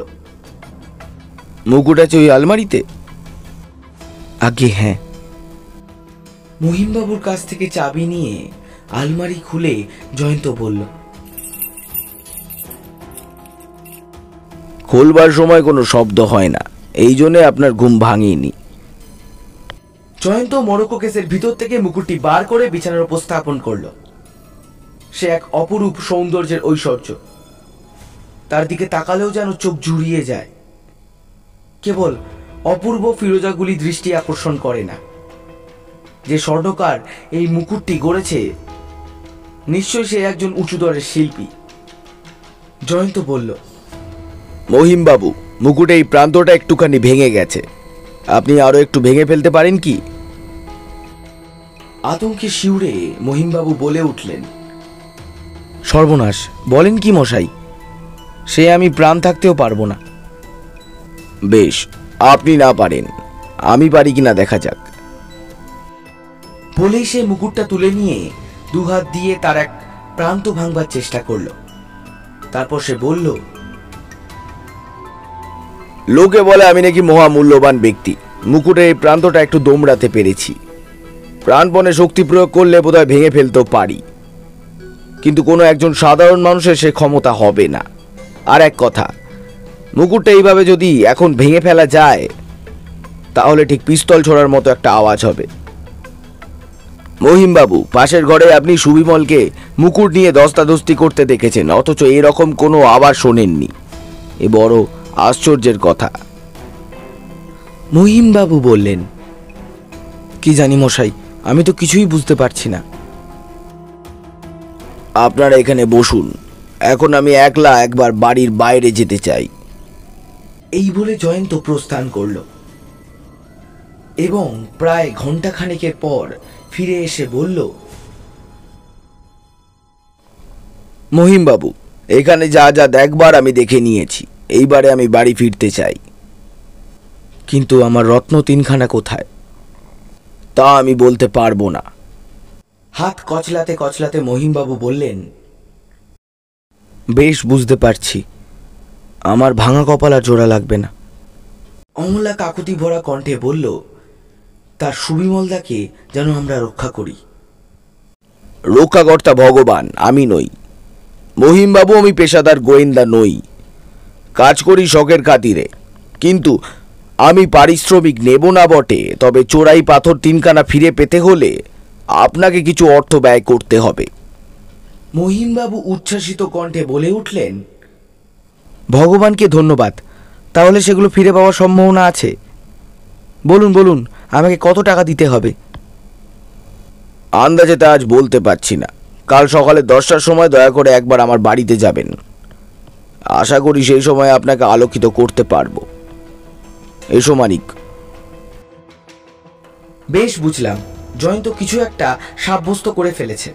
মুকুট আছে ওই আলমারিতে? আগে হ্যাঁ। মহিমবাবুর কাছ থেকে চাবি নিয়ে আলমারি খুলে জয়ন্ত বলল, খোলবার সময় কোনো শব্দ হয় না, এই জন্যে আপনার ঘুম ভাঙিনি। জয়ন্ত মোড়কো কেসের ভিতর থেকে মুকুটটি বার করে বিছানার উপর স্থাপন করল। সে এক অপরূপ সৌন্দর্যের ঐশ্বর্য। তার দিকে তাকালেও যেন চোখ জুড়িয়ে যায়। কেবল অপূর্ব ফিরোজাগুলি দৃষ্টি আকর্ষণ করে না। যে স্বর্ণকার এই মুকুটটি গড়েছে, নিশ্চয়ই সে একজন উঁচুদরের শিল্পী। জয়ন্ত বলল, মহিমবাবু, মুকুটে এই প্রান্তটা একটুখানি ভেঙে গেছে, আপনি আরো একটু ভেঙে ফেলতে পারেন কি? আতঙ্কে শিউরে মহিমবাবু বলে উঠলেন, সর্বনাশ, বলেন কি মশাই? সে আমি প্রাণ থাকতেও পারবো না। বেশ, আপনি না পারেন, আমি পারি কিনা দেখা যাক। বলেই সে মুকুটটা তুলে নিয়ে 2 হাত দিয়ে তার এক প্রান্ত ভাঙবার চেষ্টা করল। তারপর সে বলল, লোকে বলে আমি নাকি মহামূল্যবান ব্যক্তি, মুকুটের এই প্রান্তটা একটু দোমড়াতে পেরেছি। প্রাণপণে শক্তি প্রয়োগ করলে বোধহয় ভেঙে ফেলতেও পারি, কিন্তু কোনো একজন সাধারণ মানুষের সে ক্ষমতা হবে না। আর এক কথা, মুকুটটা এইভাবে যদি এখন ভেঙে ফেলা যায়, তাহলে ঠিক পিস্তল ছোড়ার মতো একটা আওয়াজ হবে। মহিমবাবু, পাশের ঘরে আপনি সুবিমলকে মুকুট নিয়ে দস্তাদস্তি করতে দেখেছেন, অথচ এরকম কোনো আওয়াজ শোনেননি। এ বড় আশ্চর্যের কথা। মহিমবাবু বললেন, কি জানি মশাই, আমি তো কিছুই বুঝতে পারছি না। আপনারা এখানে বসুন, এখন আমি একলা একবার বাড়ির বাইরে যেতে চাই। এই বলে জয়ন্ত প্রস্থান করল এবং প্রায় ঘণ্টাখানেকের পর ফিরে এসে বলল, মহিমবাবু, এখানে যা যা দেখবার আমি দেখে নিয়েছি, এইবারে আমি বাড়ি ফিরতে চাই। কিন্তু আমার রত্ন 3খানা কোথায়? তা আমি বলতে পারবো না। হাত কচলাতে কচলাতে মহিমবাবু বললেন, বেশ বুঝতে পারছি, আমার ভাঙা কপাল আর জোড়া লাগবে না। অমলা কাকুতি ভরা কণ্ঠে বলল, তার সুবিমলদাকে যেন আমরা রক্ষা করি। রক্ষাকর্তা ভগবান, আমি নই। মহিমবাবু, আমি পেশাদার গোয়েন্দা নই, কাজ করি শখের খাতিরে, কিন্তু আমি পারিশ্রমিক নেব না বটে, তবে চোরাই পাথর 3খানা ফিরে পেতে হলে আপনাকে কিছু অর্থ ব্যয় করতে হবে। মহিমবাবু উচ্ছ্বাসিত কণ্ঠে বলে উঠলেন, ভগবানকে ধন্যবাদ। তাহলে সেগুলো ফিরে পাওয়ার সম্ভাবনা আছে? বলুন বলুন, আমাকে কত টাকা দিতে হবে? আন্দাজে তা আজ বলতে পারছি না। কাল সকালে 10টার সময় দয়া করে একবার আমার বাড়িতে যাবেন। আশা করি সেই সময় আপনাকে আলোকিত করতে পারবো। এসো মানিক। বেশ, বুঝলাম, জয়ন্ত কিছু একটা সাব্যস্ত করে ফেলেছে।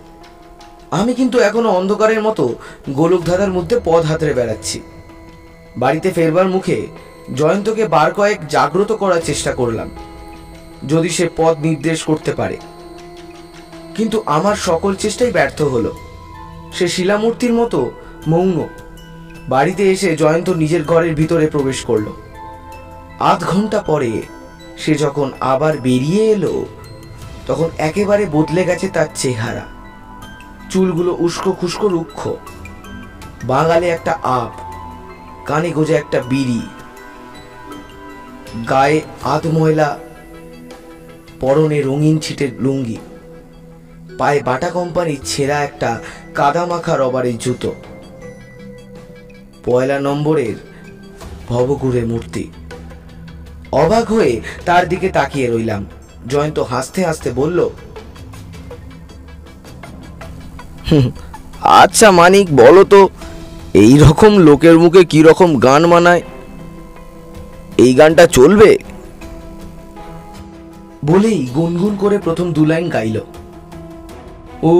আমি কিন্তু এখনো অন্ধকারের মতো গোলকধাঁধার মধ্যে পথ হাতড়ে বেড়াচ্ছি। বাড়িতে ফেরবার মুখে জয়ন্তকে বার কয়েক জাগ্রত করার চেষ্টা করলাম, যদি সে পথ নির্দেশ করতে পারে। কিন্তু আমার সকল চেষ্টাই ব্যর্থ হলো। সে শিলামূর্তির মতো মৌন। বাড়িতে এসে জয়ন্ত নিজের ঘরের ভিতরে প্রবেশ করলো। আধ ঘন্টা পরে সে যখন আবার বেরিয়ে এলো, তখন একেবারে বদলে গেছে তার চেহারা। চুলগুলো উস্কো খুস্কো রুক্ষ, বাঙালি একটা আপ, কানে গোজে একটা বিড়ি, গায়ে আধ ময়লা, পরনে রঙিন ছিটের লুঙ্গি, পায়ে বাটা কোম্পানির ছেঁড়া একটা কাদা মাখা রবারের জুতো, 1 নম্বরের ভবঘুরে মূর্তি। অবাক হয়ে তার দিকে তাকিয়ে রইলাম। জয়ন্ত হাসতে হাসতে বলল, আচ্ছা মানিক, বলো তো, এই রকম লোকের মুখে কি রকম গান মানায়? এই গানটা চলবে? বলেই গুনগুন করে প্রথম 2 লাইন গাইল। ও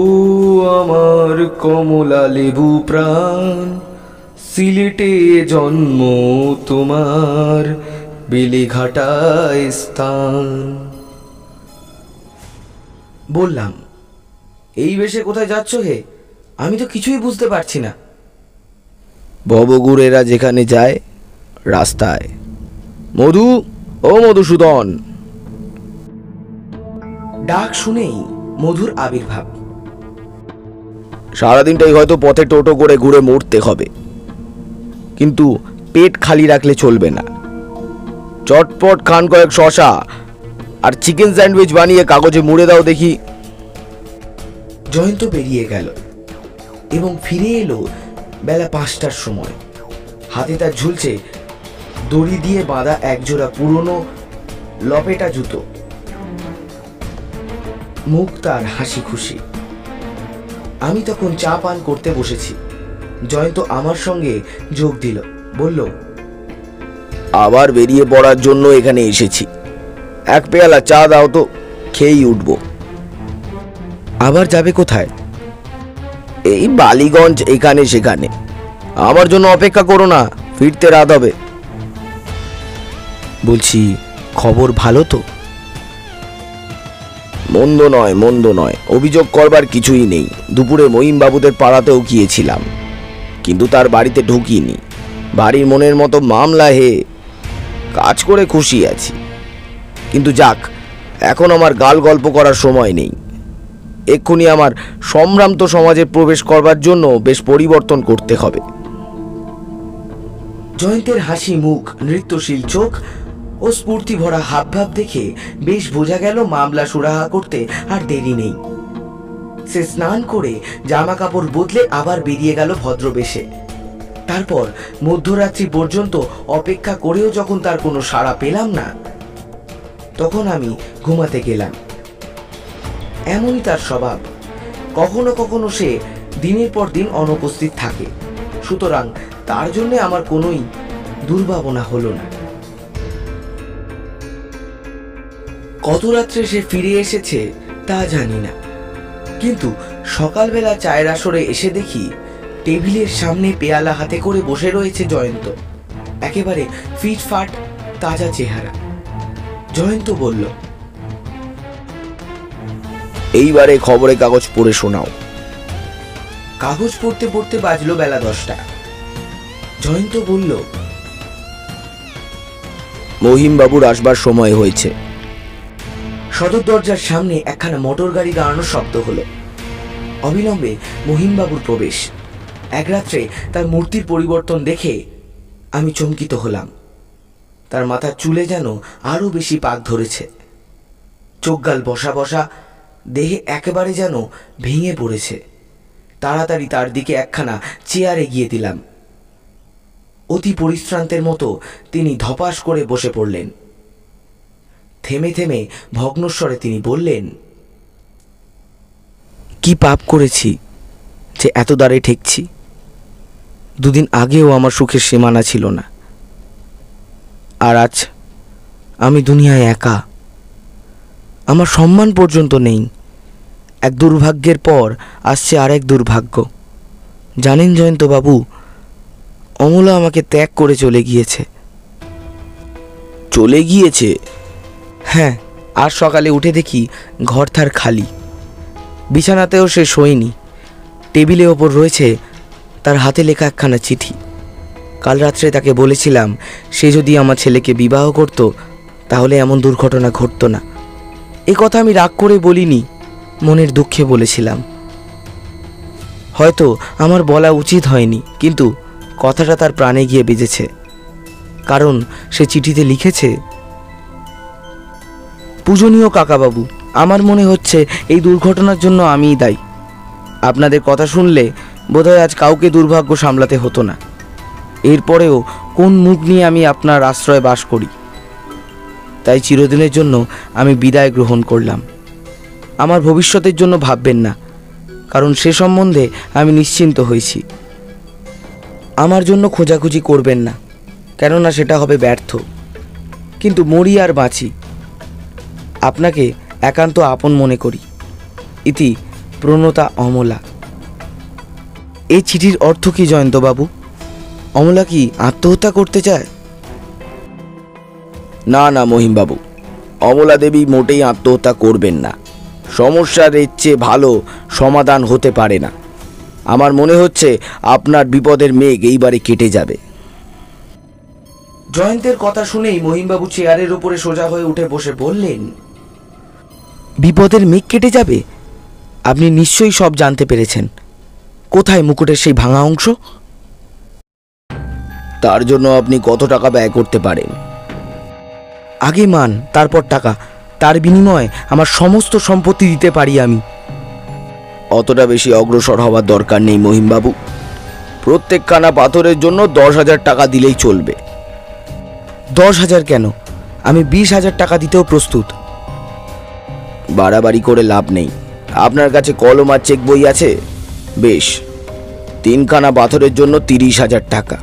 আমার কমলা লেবু প্রাণ, সিলেটে জন্ম তোমার, বেলেঘাটায় স্থান। বললাম, এই বেশে কোথায় যাচ্ছ হে? আমি তো কিছুই বুঝতে পারছি না। ভবঘুরেরা যেখানে যায় রাস্তায়। মধু, ও মধুসূদন। ডাক শুনেই মধুর আবির্ভাব। সারাদিনটাই হয়তো পথে টোটো করে ঘুরে মরতে হবে, কিন্তু পেট খালি রাখলে চলবে না। চটপট খান কয়েক শশা আর চিকেন স্যান্ডউইচ বানিয়ে কাগজে মুড়ে দাও দেখি। জয়ন্ত বেরিয়ে গেল এবং ফিরে এলো বেলা 5টার সময়। হাতে তার ঝুলছে দড়ি দিয়ে বাঁধা একজোড়া পুরনো লপেটা জুতো। মুখ তার হাসি খুশি। আমি তখন চা পান করতে বসেছি। জয়ন্ত আমার সঙ্গে যোগ দিল, বলল, আবার বেরিয়ে পড়ার জন্য এখানে এসেছি। 1 পেয়ালা চা দাও তো, খেয়েই উঠবো। আবার যাবে কোথায়? এই বালিগঞ্জ, এখানে সেখানে। আমার জন্য অপেক্ষা করো না, ফিরতে রাত হবে। বলছি, খবর ভালো তো? মন্দ নয়, মন্দ নয়, অভিযোগ করবার কিছুই নেই। দুপুরে মহিমবাবুদের পাড়াতেও গিয়েছিলাম, কিন্তু তার বাড়িতে ঢুকিনি। বাড়ির মনের মতো মামলা হে, কাজ করে খুশি আছি। কিন্তু যাক, এখন আমার গাল গল্প করার সময় নেই। এক্ষুনি আমার সম্ভ্রান্ত সমাজে প্রবেশ করবার জন্য বেশ পরিবর্তন করতে হবে। জয়ন্তের হাসি মুখ, নৃত্যশীল চোখ ও স্ফূর্তি ভরা হাবভাব দেখে বেশ বোঝা গেল মামলা সুরাহা করতে আর দেরি নেই। সে স্নান করে জামা কাপড় বদলে আবার বেরিয়ে গেল ভদ্রবেশে। তারপর মধ্যরাত্রি পর্যন্ত অপেক্ষা করেও যখন তার কোনো সাড়া পেলাম না, তখন আমি ঘুমাতে গেলাম। এমনই তার স্বভাব। কখনো কখনো সে দিনের পর দিন অনুপস্থিত থাকে, সুতরাং তার জন্য আমার কোনোই দুর্ভাবনা হলো না। কত রাত্রে সে ফিরে এসেছে তা জানি না, কিন্তু সকালবেলা চায়ের আসরে এসে দেখি টেবিলের সামনে পেয়ালা হাতে করে বসে রয়েছে জয়ন্ত। একেবারে ফিটফাট তাজা চেহারা। জয়ন্ত বলল, এইবারে খবরের কাগজ পড়ে শোনাও। কাগজ পড়তে পড়তে বাজলো বেলা 10টা। জয়ন্ত বলল, মহিমবাবুর আসবার সময় হয়েছে। সদর দরজার সামনে একখানা মোটর গাড়ি দাঁড়ানোর শব্দ হলো। অবিলম্বে মহিমবাবুর প্রবেশ। এক রাত্রে তার মূর্তির পরিবর্তন দেখে আমি চমকিত হলাম। তার মাথার চুলে যেন আরো বেশি পাক ধরেছে। চোখ গাল বসা বসা, দেহে একেবারে যেন ভেঙে পড়েছে। তাড়াতাড়ি তার দিকে একখানা চেয়ার এগিয়ে দিলাম। অতি পরিশ্রান্তের মতো তিনি ধপাস করে বসে পড়লেন। থেমে থেমে ভগ্নস্বরে তিনি বললেন, কি পাপ করেছি যে এত দ্বারে ঠেকছি? দুদিন আগেও আমার সুখের সীমানা ছিল না, আর আজ আমি দুনিয়ায় একা। আমার সম্মান পর্যন্ত নেই। এক দুর্ভাগ্যের পর আসছে আর এক দুর্ভাগ্য। জানেন জয়ন্তবাবু, অমলা আমাকে ত্যাগ করে চলে গিয়েছে। চলে গিয়েছে? হ্যাঁ, আজ সকালে উঠে দেখি ঘর তার খালি। বিছানাতেও সে শোয়নি। টেবিলের ওপর রয়েছে তার হাতে লেখা একখানা চিঠি। কাল রাত্রে তাকে বলেছিলাম সে যদি আমার ছেলেকে বিবাহ করত তাহলে এমন দুর্ঘটনা ঘটত না। এ কথা আমি রাগ করে বলিনি, মনের দুঃখে বলেছিলাম। হয়তো আমার বলা উচিত হয়নি, কিন্তু কথাটা তার প্রাণে গিয়ে বেজেছে। কারণ সে চিঠিতে লিখেছে, পূজনীয় কাকাবাবু, আমার মনে হচ্ছে এই দুর্ঘটনার জন্য আমিই দায়ী। আপনাদের কথা শুনলে বোধহয় আজ কাউকে দুর্ভাগ্য সামলাতে হতো না। এরপরেও কোন মুখ নিয়ে আমি আপনার আশ্রয়ে বাস করি? তাই চিরদিনের জন্য আমি বিদায় গ্রহণ করলাম। আমার ভবিষ্যতের জন্য ভাববেন না, কারণ সে সম্বন্ধে আমি নিশ্চিন্ত হয়েছি। আমার জন্য খোঁজাখুঁজি করবেন না, কেননা সেটা হবে ব্যর্থ। কিন্তু মরি আর বাঁচি, আপনাকে একান্ত আপন মনে করি। ইতি প্রণতা অমলা। এই চিঠির অর্থ কি জয়ন্তবাবু? অমলা কি আত্মহত্যা করতে চায়? না না মহিমবাবু, অমলা দেবী মোটেই আত্মহত্যা করবেন না। সমস্যার এর চেয়ে ভালো সমাধান হতে পারে না। আমার মনে হচ্ছে আপনার বিপদের মেঘ এইবারে কেটে যাবে। জয়ন্তের কথা শুনেই মহিমবাবু চেয়ারের উপরে সোজা হয়ে উঠে বসে বললেন, বিপদের মেঘ কেটে যাবে? আপনি নিশ্চয়ই সব জানতে পেরেছেন। কোথায় মুকুটের সেই ভাঙা অংশ? তার জন্য আপনি কত টাকা ব্যয় করতে পারেন? আগে মান, তারপর টাকা। তার বিনিময়ে আমার সমস্ত সম্পত্তি দিতে পারি আমি। অতটা বেশি অগ্রসর হওয়ার দরকার নেই মহিমবাবু। প্রত্যেকখানা পাথরের জন্য 10,000 টাকা দিলেই চলবে। 10,000 কেন? আমি 20,000 টাকা দিতেও প্রস্তুত। বাড়াবাড়ি করে লাভ নেই। আপনার কাছে কলম আর চেক বই আছে? বেশ, 3খানা পাথরের জন্য 30,000 টাকা।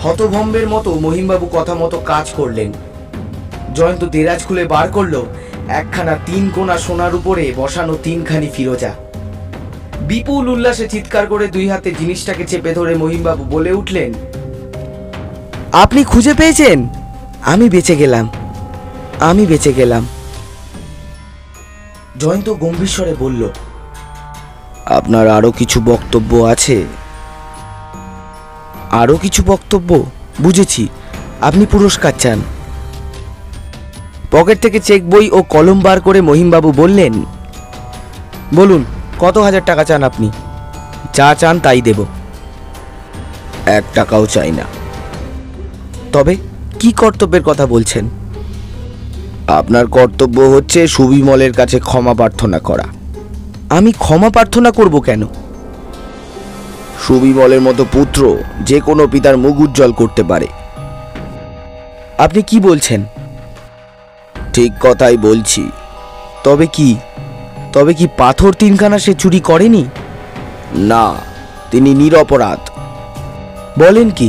হতভম্বের মতো মহিমবাবু কথা মতো কাজ করলেন। জয়ন্ত দেরাজ খুলে বার করলো একখানা 3 কোনা সোনার উপরে বসানো 3খানি ফিরোজা। বিপুল উল্লাসে চিৎকার করে 2 হাতে জিনিসটাকে চেপে ধরে মহিমবাবু বলে উঠলেন, আপনি খুঁজে পেয়েছেন? আমি বেঁচে গেলাম, আমি বেঁচে গেলাম। জয়ন্ত গম্ভীর স্বরে বলল, আপনার আরো কিছু বক্তব্য আছে? আরো কিছু বক্তব্য? বুঝেছি, আপনি পুরস্কার চান। পকেট থেকে চেক বই ও কলম বার করে মহিমবাবু বললেন, বলুন কত হাজার টাকা চান আপনি? যা চান তাই দেব। 1 টাকাও চাই না। তবে কি কর্তব্যের কথা বলছেন? আপনার কর্তব্য হচ্ছে সুবিমলের কাছে ক্ষমা প্রার্থনা করা। আমি ক্ষমা প্রার্থনা করব কেন? সুবিমলের মতো পুত্র যে কোনো পিতার মুখ উজ্জ্বল করতে পারে। আপনি কি বলছেন? ঠিক কথাই বলছি। তবে কি? তবে কি পাথর 3খানা সে চুরি করেনি? না, তিনি নিরপরাধ। বলেন কি?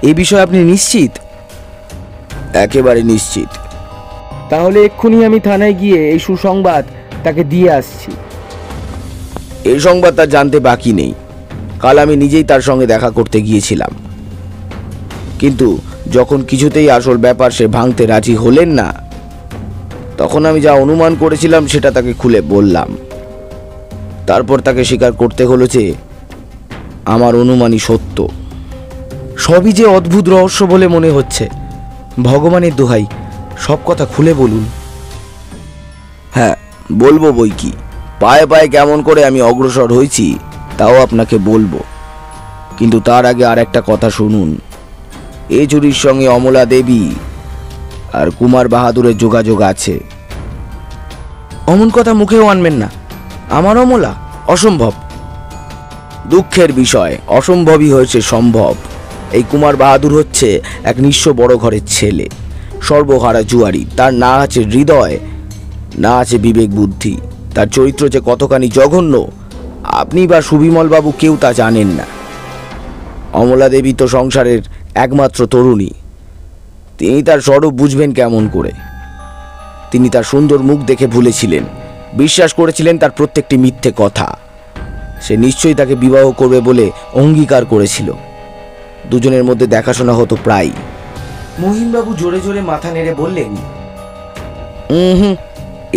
এই বিষয়ে আপনি নিশ্চিত? একেবারে নিশ্চিত। তাহলে এক্ষুনি আমি থানায় গিয়ে এই সুসংবাদ তাকে দিয়ে আসছি। এই সংবাদ তার জানতে বাকি নেই। কাল আমি নিজেই তার সঙ্গে দেখা করতে গিয়েছিলাম, কিন্তু যখন কিছুতেই আসল ব্যাপার সে ভাঙতে রাজি হলেন না, তখন আমি যা অনুমান করেছিলাম সেটা তাকে খুলে বললাম। তারপর তাকে স্বীকার করতে হলো যে আমার অনুমানই সত্য। সবই যে অদ্ভুত রহস্য বলে মনে হচ্ছে। ভগবানের দোহাই, সব কথা খুলে বলুন। হ্যাঁ, বলবো বই কি। পায়ে পায়ে কেমন করে আমি অগ্রসর হয়েছি তাও আপনাকে বলবো, কিন্তু তার আগে আর একটা কথা শুনুন। এই চুরির সঙ্গে অমলা দেবী আর কুমার বাহাদুরের যোগাযোগ আছে। অমন কথা মুখেও আনবেন না। আমার অমলা? অসম্ভব। দুঃখের বিষয়, অসম্ভবই হয়েছে সম্ভব। এই কুমার বাহাদুর হচ্ছে এক নিঃস্ব বড় ঘরের ছেলে, সর্বহারা জুয়ারি। তার না আছে হৃদয়, না আছে বিবেক বুদ্ধি। তার চরিত্র যে কতখানি জঘন্য আপনি বা সুবিমল বাবু কেউ তা জানেন না। অমলা দেবী তো সংসারের একমাত্র তরুণী, তিনি তার স্বরূপ বুঝবেন কেমন করে? তিনি তার সুন্দর মুখ দেখে ভুলেছিলেন, বিশ্বাস করেছিলেন তার প্রত্যেকটি মিথ্যে কথা। সে নিশ্চয়ই তাকে বিবাহ করবে বলে অঙ্গীকার করেছিল। দুজনের মধ্যে দেখাশোনা হতো প্রায়। মহিমবাবু জোরে জোরে মাথা নেড়ে বললেন,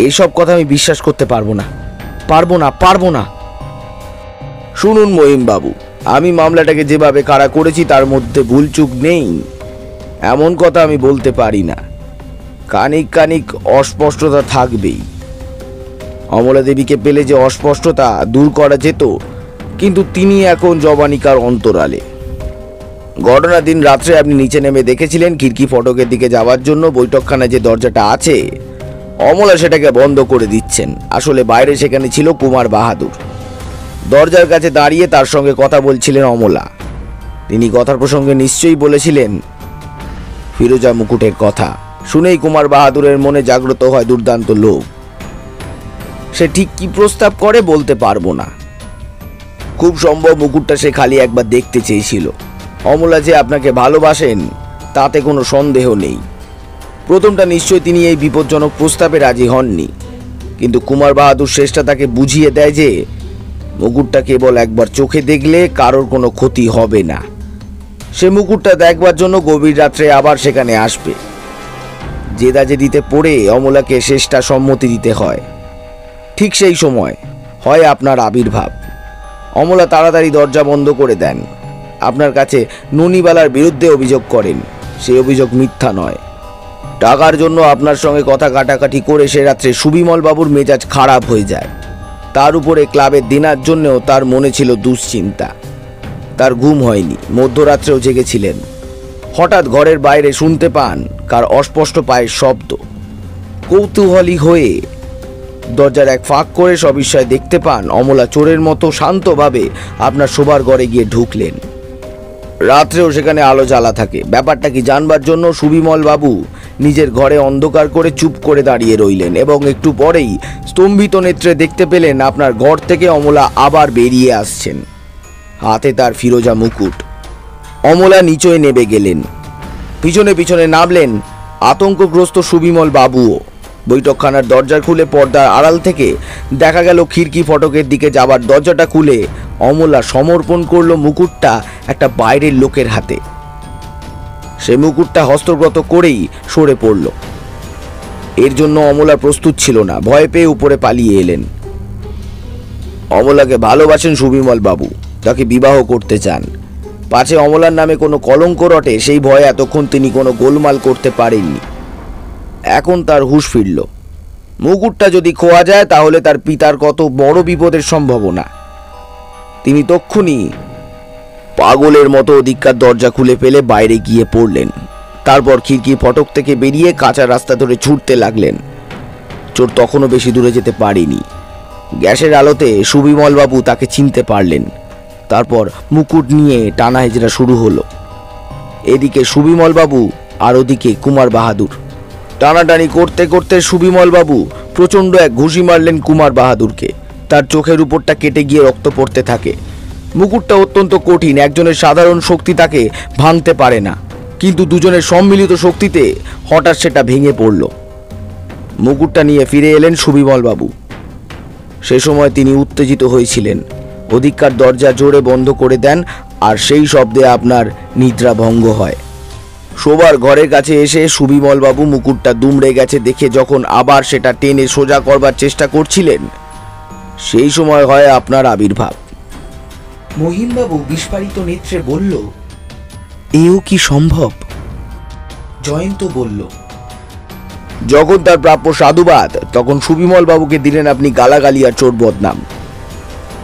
এইসব কথা আমি বিশ্বাস করতে পারবো না, পারবো না। শুনুন মহিমবাবু, আমি মামলাটাকে যেভাবে কারা করেছি তার মধ্যে ভুলচুক নেই এমন কথা আমি বলতে পারি না। খানিক অস্পষ্টতা থাকবেই। অমলা দেবীকে পেলে যে অস্পষ্টতা দূর করা যেত, কিন্তু তিনি এখন জবানিকার অন্তরালে। ঘটনার দিন রাত্রে আপনি নিচে নেমে দেখেছিলেন খিড়কি ফটকের দিকে যাওয়ার জন্য বৈঠকখানায় যে দরজাটা আছে, অমলা সেটাকে বন্ধ করে দিচ্ছেন। আসলে বাইরে সেখানে ছিল কুমার বাহাদুর। দরজার কাছে দাঁড়িয়ে তার সঙ্গে কথা বলছিলেন অমলা। তিনি কথার প্রসঙ্গে নিশ্চয়ই বলেছিলেন ফিরোজা মুকুটের কথা। শুনেই কুমার বাহাদুরের মনে জাগ্রত হয় দুর্দান্ত লোভ। সে ঠিক কি প্রস্তাব করে বলতে পারবো না। খুব সম্ভব মুকুটটা সে খালি একবার দেখতে চেয়েছিল। অমলা যে আপনাকে ভালোবাসেন তাতে কোনো সন্দেহ নেই। প্রথমটা নিশ্চয় তিনি এই বিপজ্জনক প্রস্তাবে রাজি হননি, কিন্তু কুমার বাহাদুর শেষটা তাকে বুঝিয়ে দেয় যে মুকুটটা কেবল একবার চোখে দেখলে কারোর কোনো ক্ষতি হবে না। সে মুকুটটা দেখবার জন্য গভীর রাত্রে আবার সেখানে আসবে। জেদাজেদিতে পড়ে অমলাকে শেষটা সম্মতি দিতে হয়। ঠিক সেই সময় হয় আপনার আবির্ভাব। অমলা তাড়াতাড়ি দরজা বন্ধ করে দেন। আপনার কাছে ননিবালার বিরুদ্ধে অভিযোগ করেন। সেই অভিযোগ মিথ্যা নয়। টাকার জন্য আপনার সঙ্গে কথা কাটাকাটি করে সে রাত্রে সুবিমল বাবুর মেজাজ খারাপ হয়ে যায়। তার উপরে ক্লাবের দিনার জন্যও তার মনে ছিল দুশ্চিন্তা। তার ঘুম হয়নি, মধ্যরাত্রেও জেগেছিলেন। হঠাৎ ঘরের বাইরে শুনতে পান কার অস্পষ্ট পায়ের শব্দ। কৌতূহলী হয়ে দরজার এক ফাঁক করে সবিস্ময় দেখতে পান অমলা চোরের মতো শান্তভাবে আপনার শোবার ঘরে গিয়ে ঢুকলেন। রাত্রেও সেখানে আলো জ্বালা থাকে। ব্যাপারটা কি জানবার জন্য সুবিমল বাবু নিজের ঘরে অন্ধকার করে চুপ করে দাঁড়িয়ে রইলেন এবং একটু পরেই স্তম্ভিত নেত্রে দেখতে পেলেন আপনার ঘর থেকে অমলা আবার বেরিয়ে আসছেন, হাতে তার ফিরোজা মুকুট। অমলা নিচে নেমে গেলেন, পিছনে পিছনে নামলেন আতঙ্কগ্রস্ত সুবিমল বাবুও। বৈঠকখানার দরজা খুলে পর্দার আড়াল থেকে দেখা গেল খিড়কি ফটকের দিকে যাবার দরজাটা খুলে অমলা সমর্পণ করলো মুকুটটা একটা বাইরের লোকের হাতে। সে মুকুটটা হস্তগত করেই সরে পড়ল। এর জন্য অমলা প্রস্তুত ছিল না, ভয় পেয়ে উপরে পালিয়ে এলেন। অমলাকে ভালোবাসেন সুবিমল বাবু, তাকে বিবাহ করতে চান। পাছে অমলার নামে কোনো কলঙ্ক রটে সেই ভয়ে এতক্ষণ তিনি কোনো গোলমাল করতে পারেননি। এখন তার হুঁশ ফিরল। মুকুটটা যদি খোয়া যায় তাহলে তার পিতার কত বড় বিপদের সম্ভাবনা। তিনি তক্ষুনি পাগলের মতো ওদিককার দরজা খুলে ফেলে বাইরে গিয়ে পড়লেন। তারপর খিড়কি ফটক থেকে বেরিয়ে কাঁচা রাস্তা ধরে ছুটতে লাগলেন। চোর তখনও বেশি দূরে যেতে পারেনি। গ্যাসের আলোতে সুবিমল বাবু তাকে চিনতে পারলেন। তারপর মুকুট নিয়ে টানা হেজরা শুরু হলো। এদিকে সুবিমল বাবু আর ওদিকে কুমার বাহাদুর। টানাটানি করতে করতে সুবিমল বাবু প্রচণ্ড এক ঘুষি মারলেন কুমার বাহাদুরকে। তার চোখের উপরটা কেটে গিয়ে রক্ত পড়তে থাকে। মুকুটটা অত্যন্ত কঠিন, একজনের সাধারণ শক্তি তাকে ভাঙতে পারে না, কিন্তু দুজনের সম্মিলিত শক্তিতে হঠাৎ সেটা ভেঙে পড়ল। মুকুটটা নিয়ে ফিরে এলেন সুবিমল বাবু। সে সময় তিনি উত্তেজিত হয়েছিলেন। ওদিককার দরজা জোরে বন্ধ করে দেন আর সেই শব্দে আপনার নিদ্রা ভঙ্গ হয়। শোবার ঘরের কাছে এসে সুবিমল বাবু মুকুটটা দুমড়ে গেছে দেখে যখন আবার সেটা টেনে সোজা করবার চেষ্টা করছিলেন, সেই সময় হয় আপনার আবির্ভাব। মহিমবাবু বিস্ফারিত নেত্রে বলল, এও কি সম্ভব? জয়ন্ত বলল, যখন তার প্রাপ্য সাধুবাদ তখন সুবিমল বাবুকে দিলেন আপনি গালাগালি আর চোর বদনাম।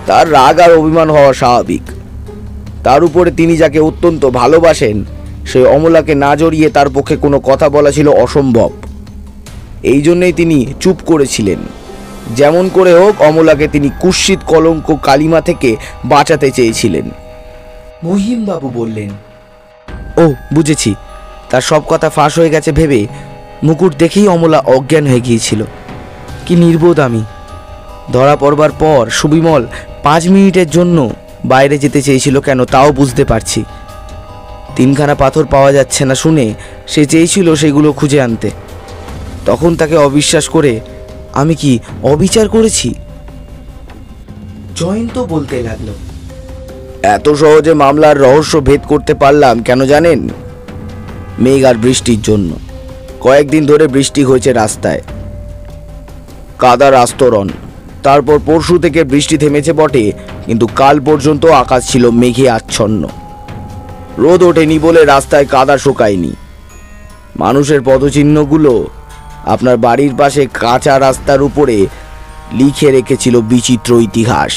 তার রাগ আর অভিমান হওয়া স্বাভাবিক। তার উপরে তিনি যাকে অত্যন্ত ভালোবাসেন সেই অমলাকে না জড়িয়ে তার পক্ষে কোনো কথা বলা ছিল অসম্ভব। এই জন্যেই তিনি চুপ করেছিলেন। যেমন করে হোক অমলাকে তিনি কুৎসিত কলঙ্ক কালিমা থেকে বাঁচাতে চেয়েছিলেন। মহিমবাবু বললেন, ও বুঝেছি, তার সব কথা ফাঁস হয়ে গেছে ভেবে মুকুট দেখেই অমলা অজ্ঞান হয়ে গিয়েছিল। কি নির্বোধ আমি! ধরা পড়বার পর সুবিমল 5 মিনিটের জন্য বাইরে যেতে চেয়েছিল কেন তাও বুঝতে পারছি। 3খানা পাথর পাওয়া যাচ্ছে না শুনে সে চেয়েছিল সেগুলো খুঁজে আনতে। তখন তাকে অবিশ্বাস করে আমি কি অবিচার করেছি? জয়ন্ত বলতে লাগলো, এত সহজে মামলার রহস্য ভেদ করতে পারলাম কেন জানেন? মেঘ আর বৃষ্টির জন্য। কয়েকদিন ধরে বৃষ্টি হয়েছে, রাস্তায় কাদার আস্তরণ। তারপর পরশু থেকে বৃষ্টি থেমেছে বটে, কিন্তু কাল পর্যন্ত আকাশ ছিল মেঘে আচ্ছন্ন। রোদ ওঠেনি বলে রাস্তায় কাদা শুকায়নি। মানুষের পদচিহ্নগুলো আপনার বাড়ির পাশে কাঁচা রাস্তার উপরে লিখে রেখেছিল বিচিত্র ইতিহাস।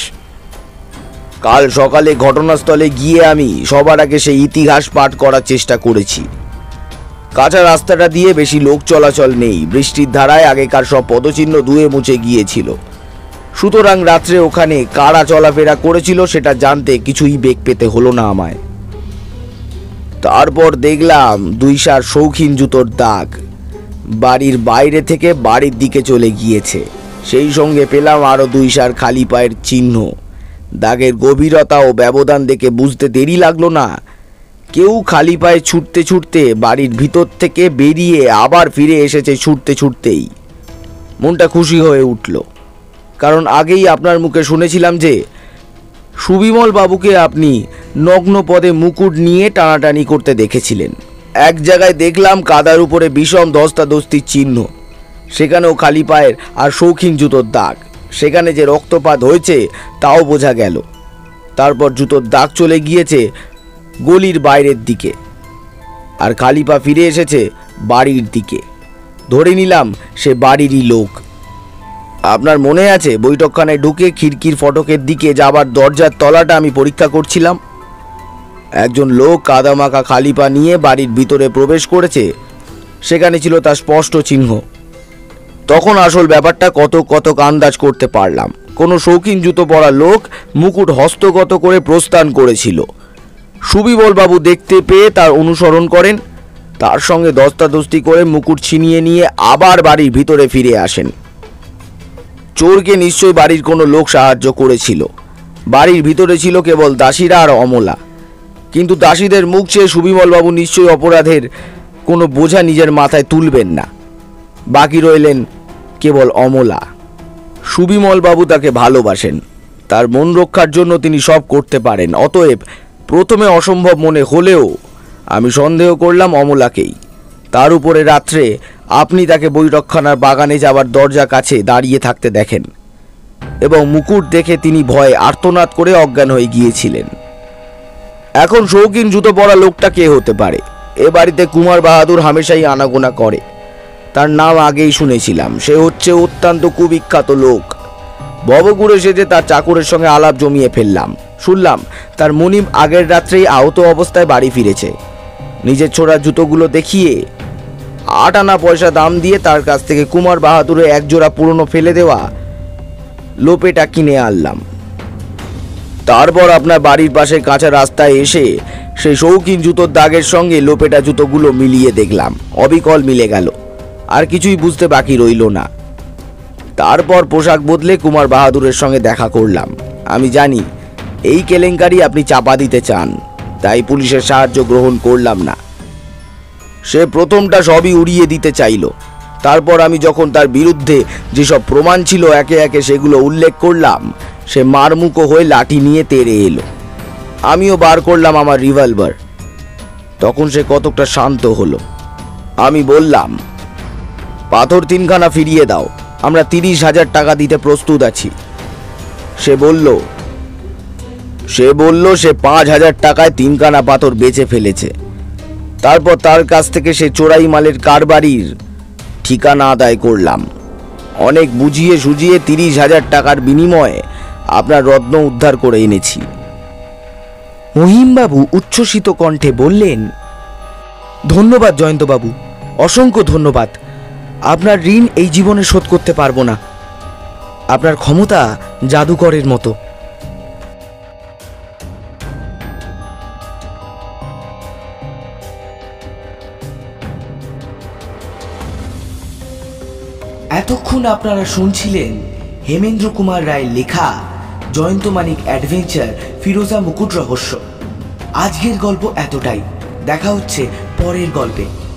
কাল সকালে ঘটনাস্থলে গিয়ে আমি সবার আগে সেই ইতিহাস পাঠ করার চেষ্টা করেছি। কাঁচা রাস্তাটা দিয়ে বেশি লোক চলাচল নেই, বৃষ্টির ধারায় আগেকার সব পদচিহ্ন ধুয়ে মুছে গিয়েছিল। সুতরাং রাত্রে ওখানে কারা চলাফেরা করেছিল সেটা জানতে কিছুই বেগ পেতে হলো না আমায়। তারপর দেখলাম 2 সার শৌখিন জুতোর দাগ বাড়ির বাইরে থেকে বাড়ির দিকে চলে গিয়েছে। সেই সঙ্গে পেলাম আরো 2 সার খালি পায়ের চিহ্ন। দাগের গভীরতা ও ব্যবধান দেখে বুঝতে দেরি লাগলো না, কেউ খালি পায়ে ছুটতে ছুটতে বাড়ির ভিতর থেকে বেরিয়ে আবার ফিরে এসেছে ছুটতে ছুটতেই। মনটা খুশি হয়ে উঠল, কারণ আগেই আপনার মুখে শুনেছিলাম যে সুবিমল বাবুকে আপনি নগ্ন পদে মুকুট নিয়ে টানাটানি করতে দেখেছিলেন। এক জায়গায় দেখলাম কাদার উপরে বিষম ধস্তাধস্তির চিহ্ন, সেখানেও খালি পায়ের আর শৌখিন জুতোর দাগ। সেখানে যে রক্তপাত হয়েছে তাও বোঝা গেল। তারপর জুতোর দাগ চলে গিয়েছে গলির বাইরের দিকে, আর খালি পা ফিরে এসেছে বাড়ির দিকে। ধরে নিলাম সে বাড়িরই লোক। আপনার মনে আছে বৈঠকখানায় ঢুকে খিড়কির ফটকের দিকে যাবার দরজার তলাটা আমি পরীক্ষা করছিলাম? একজন লোক কাদামাখা খালি পা নিয়ে বাড়ির ভিতরে প্রবেশ করেছে, সেখানে ছিল তার স্পষ্ট চিহ্ন। তখন আসল ব্যাপারটা কত আন্দাজ করতে পারলাম। কোনো শৌখিন জুতো পরা লোক মুকুট হস্তগত করে প্রস্থান করেছিল। সুবিমল বাবু দেখতে পেয়ে তার অনুসরণ করেন, তার সঙ্গে ধস্তাধস্তি করে মুকুট ছিনিয়ে নিয়ে আবার বাড়ির ভিতরে ফিরে আসেন। চোরকে নিশ্চয়ই বাড়ির কোনো লোক সাহায্য করেছিল। বাড়ির ভিতরে ছিল কেবল দাসীরা আর অমলা, কিন্তু দাসীদের মুখ চেয়ে সুবিমল বাবু নিশ্চয়ই অপরাধের কোনো বোঝা নিজের মাথায় তুলবেন না। বাকি রইলেন কেবল অমলা। সুবিমল বাবু তাকে ভালোবাসেন, তার মন রক্ষার জন্য তিনি সব করতে পারেন। অতএব প্রথমে অসম্ভব মনে হলেও আমি সন্দেহ করলাম অমলাকেই। তার উপরে রাত্রে আপনি তাকে বৈঠকখানার বাগানে যাওয়ার দরজা কাছে দাঁড়িয়ে থাকতে দেখেন, এবং মুকুট দেখে তিনি ভয়ে আর্তনাদ করে অজ্ঞান হয়ে গিয়েছিলেন। এখন শৌখিন জুতো পরা লোকটা কে হতে পারে? এ বাড়িতে কুমার বাহাদুর হামেশাই আনাগোনা করে, তার নাম আগেই শুনেছিলাম। সে হচ্ছে অত্যন্ত কুবিখ্যাত লোক। ভবঘুরে সেজে তার চাকরের সঙ্গে আলাপ জমিয়ে ফেললাম। শুনলাম তার মুনিম আগের রাত্রেই আহত অবস্থায় বাড়ি ফিরেছে। নিজের ছোড়া জুতোগুলো দেখিয়ে 8 আনা পয়সা দাম দিয়ে তার কাছ থেকে কুমার বাহাদুরের 1 জোড়া পুরনো ফেলে দেওয়া লোপেটা কিনে আনলাম। তারপর আপনার বাড়ির পাশে কাঁচা রাস্তায় এসে সেই শৌখিন জুতোর দাগের সঙ্গে লোপেটা জুতোগুলো মিলিয়ে দেখলাম। অবিকল মিলে গেল, আর কিছুই বুঝতে বাকি রইল না। তারপর পোশাক বদলে কুমার বাহাদুরের সঙ্গে দেখা করলাম। আমি জানি এই কেলেঙ্কারি আপনি চাপা দিতে চান, তাই পুলিশের সাহায্য গ্রহণ করলাম না। সে প্রথমটা সবই উড়িয়ে দিতে চাইল। তারপর আমি যখন তার বিরুদ্ধে যেসব প্রমাণ ছিল একে একে সেগুলো উল্লেখ করলাম, সে মারমুখো হয়ে লাঠি নিয়ে তেড়ে এলো। আমিও বার করলাম আমার রিভলভার। তখন সে কতকটা শান্ত হলো। আমি বললাম, পাথর 3খানা ফিরিয়ে দাও, আমরা 30,000 টাকা দিতে প্রস্তুত আছি। সে বলল সে 5,000 টাকায় 3খানা পাথর বেচে ফেলেছে। তারপর তার কাছ থেকে সে চোরাই মালের কারবারির ঠিকানা আদায় করলাম। অনেক বুঝিয়ে সুঝিয়ে 30,000 টাকার বিনিময়ে আপনার রত্ন উদ্ধার করে এনেছি। মহিমবাবু উচ্ছ্বসিত কণ্ঠে বললেন, ধন্যবাদ জয়ন্তবাবু, অসংখ্য ধন্যবাদ। আপনার ঋণ এই জীবনে শোধ করতে পারবো না। আপনার ক্ষমতা জাদুকরের মতো। এতক্ষণ আপনারা শুনছিলেন হেমেন্দ্র কুমার রায়ের লেখা জয়ন্ত মানিক অ্যাডভেঞ্চার ফিরোজা মুকুট রহস্য। আজকের গল্প এতটাই। দেখা হচ্ছে পরের গল্পে।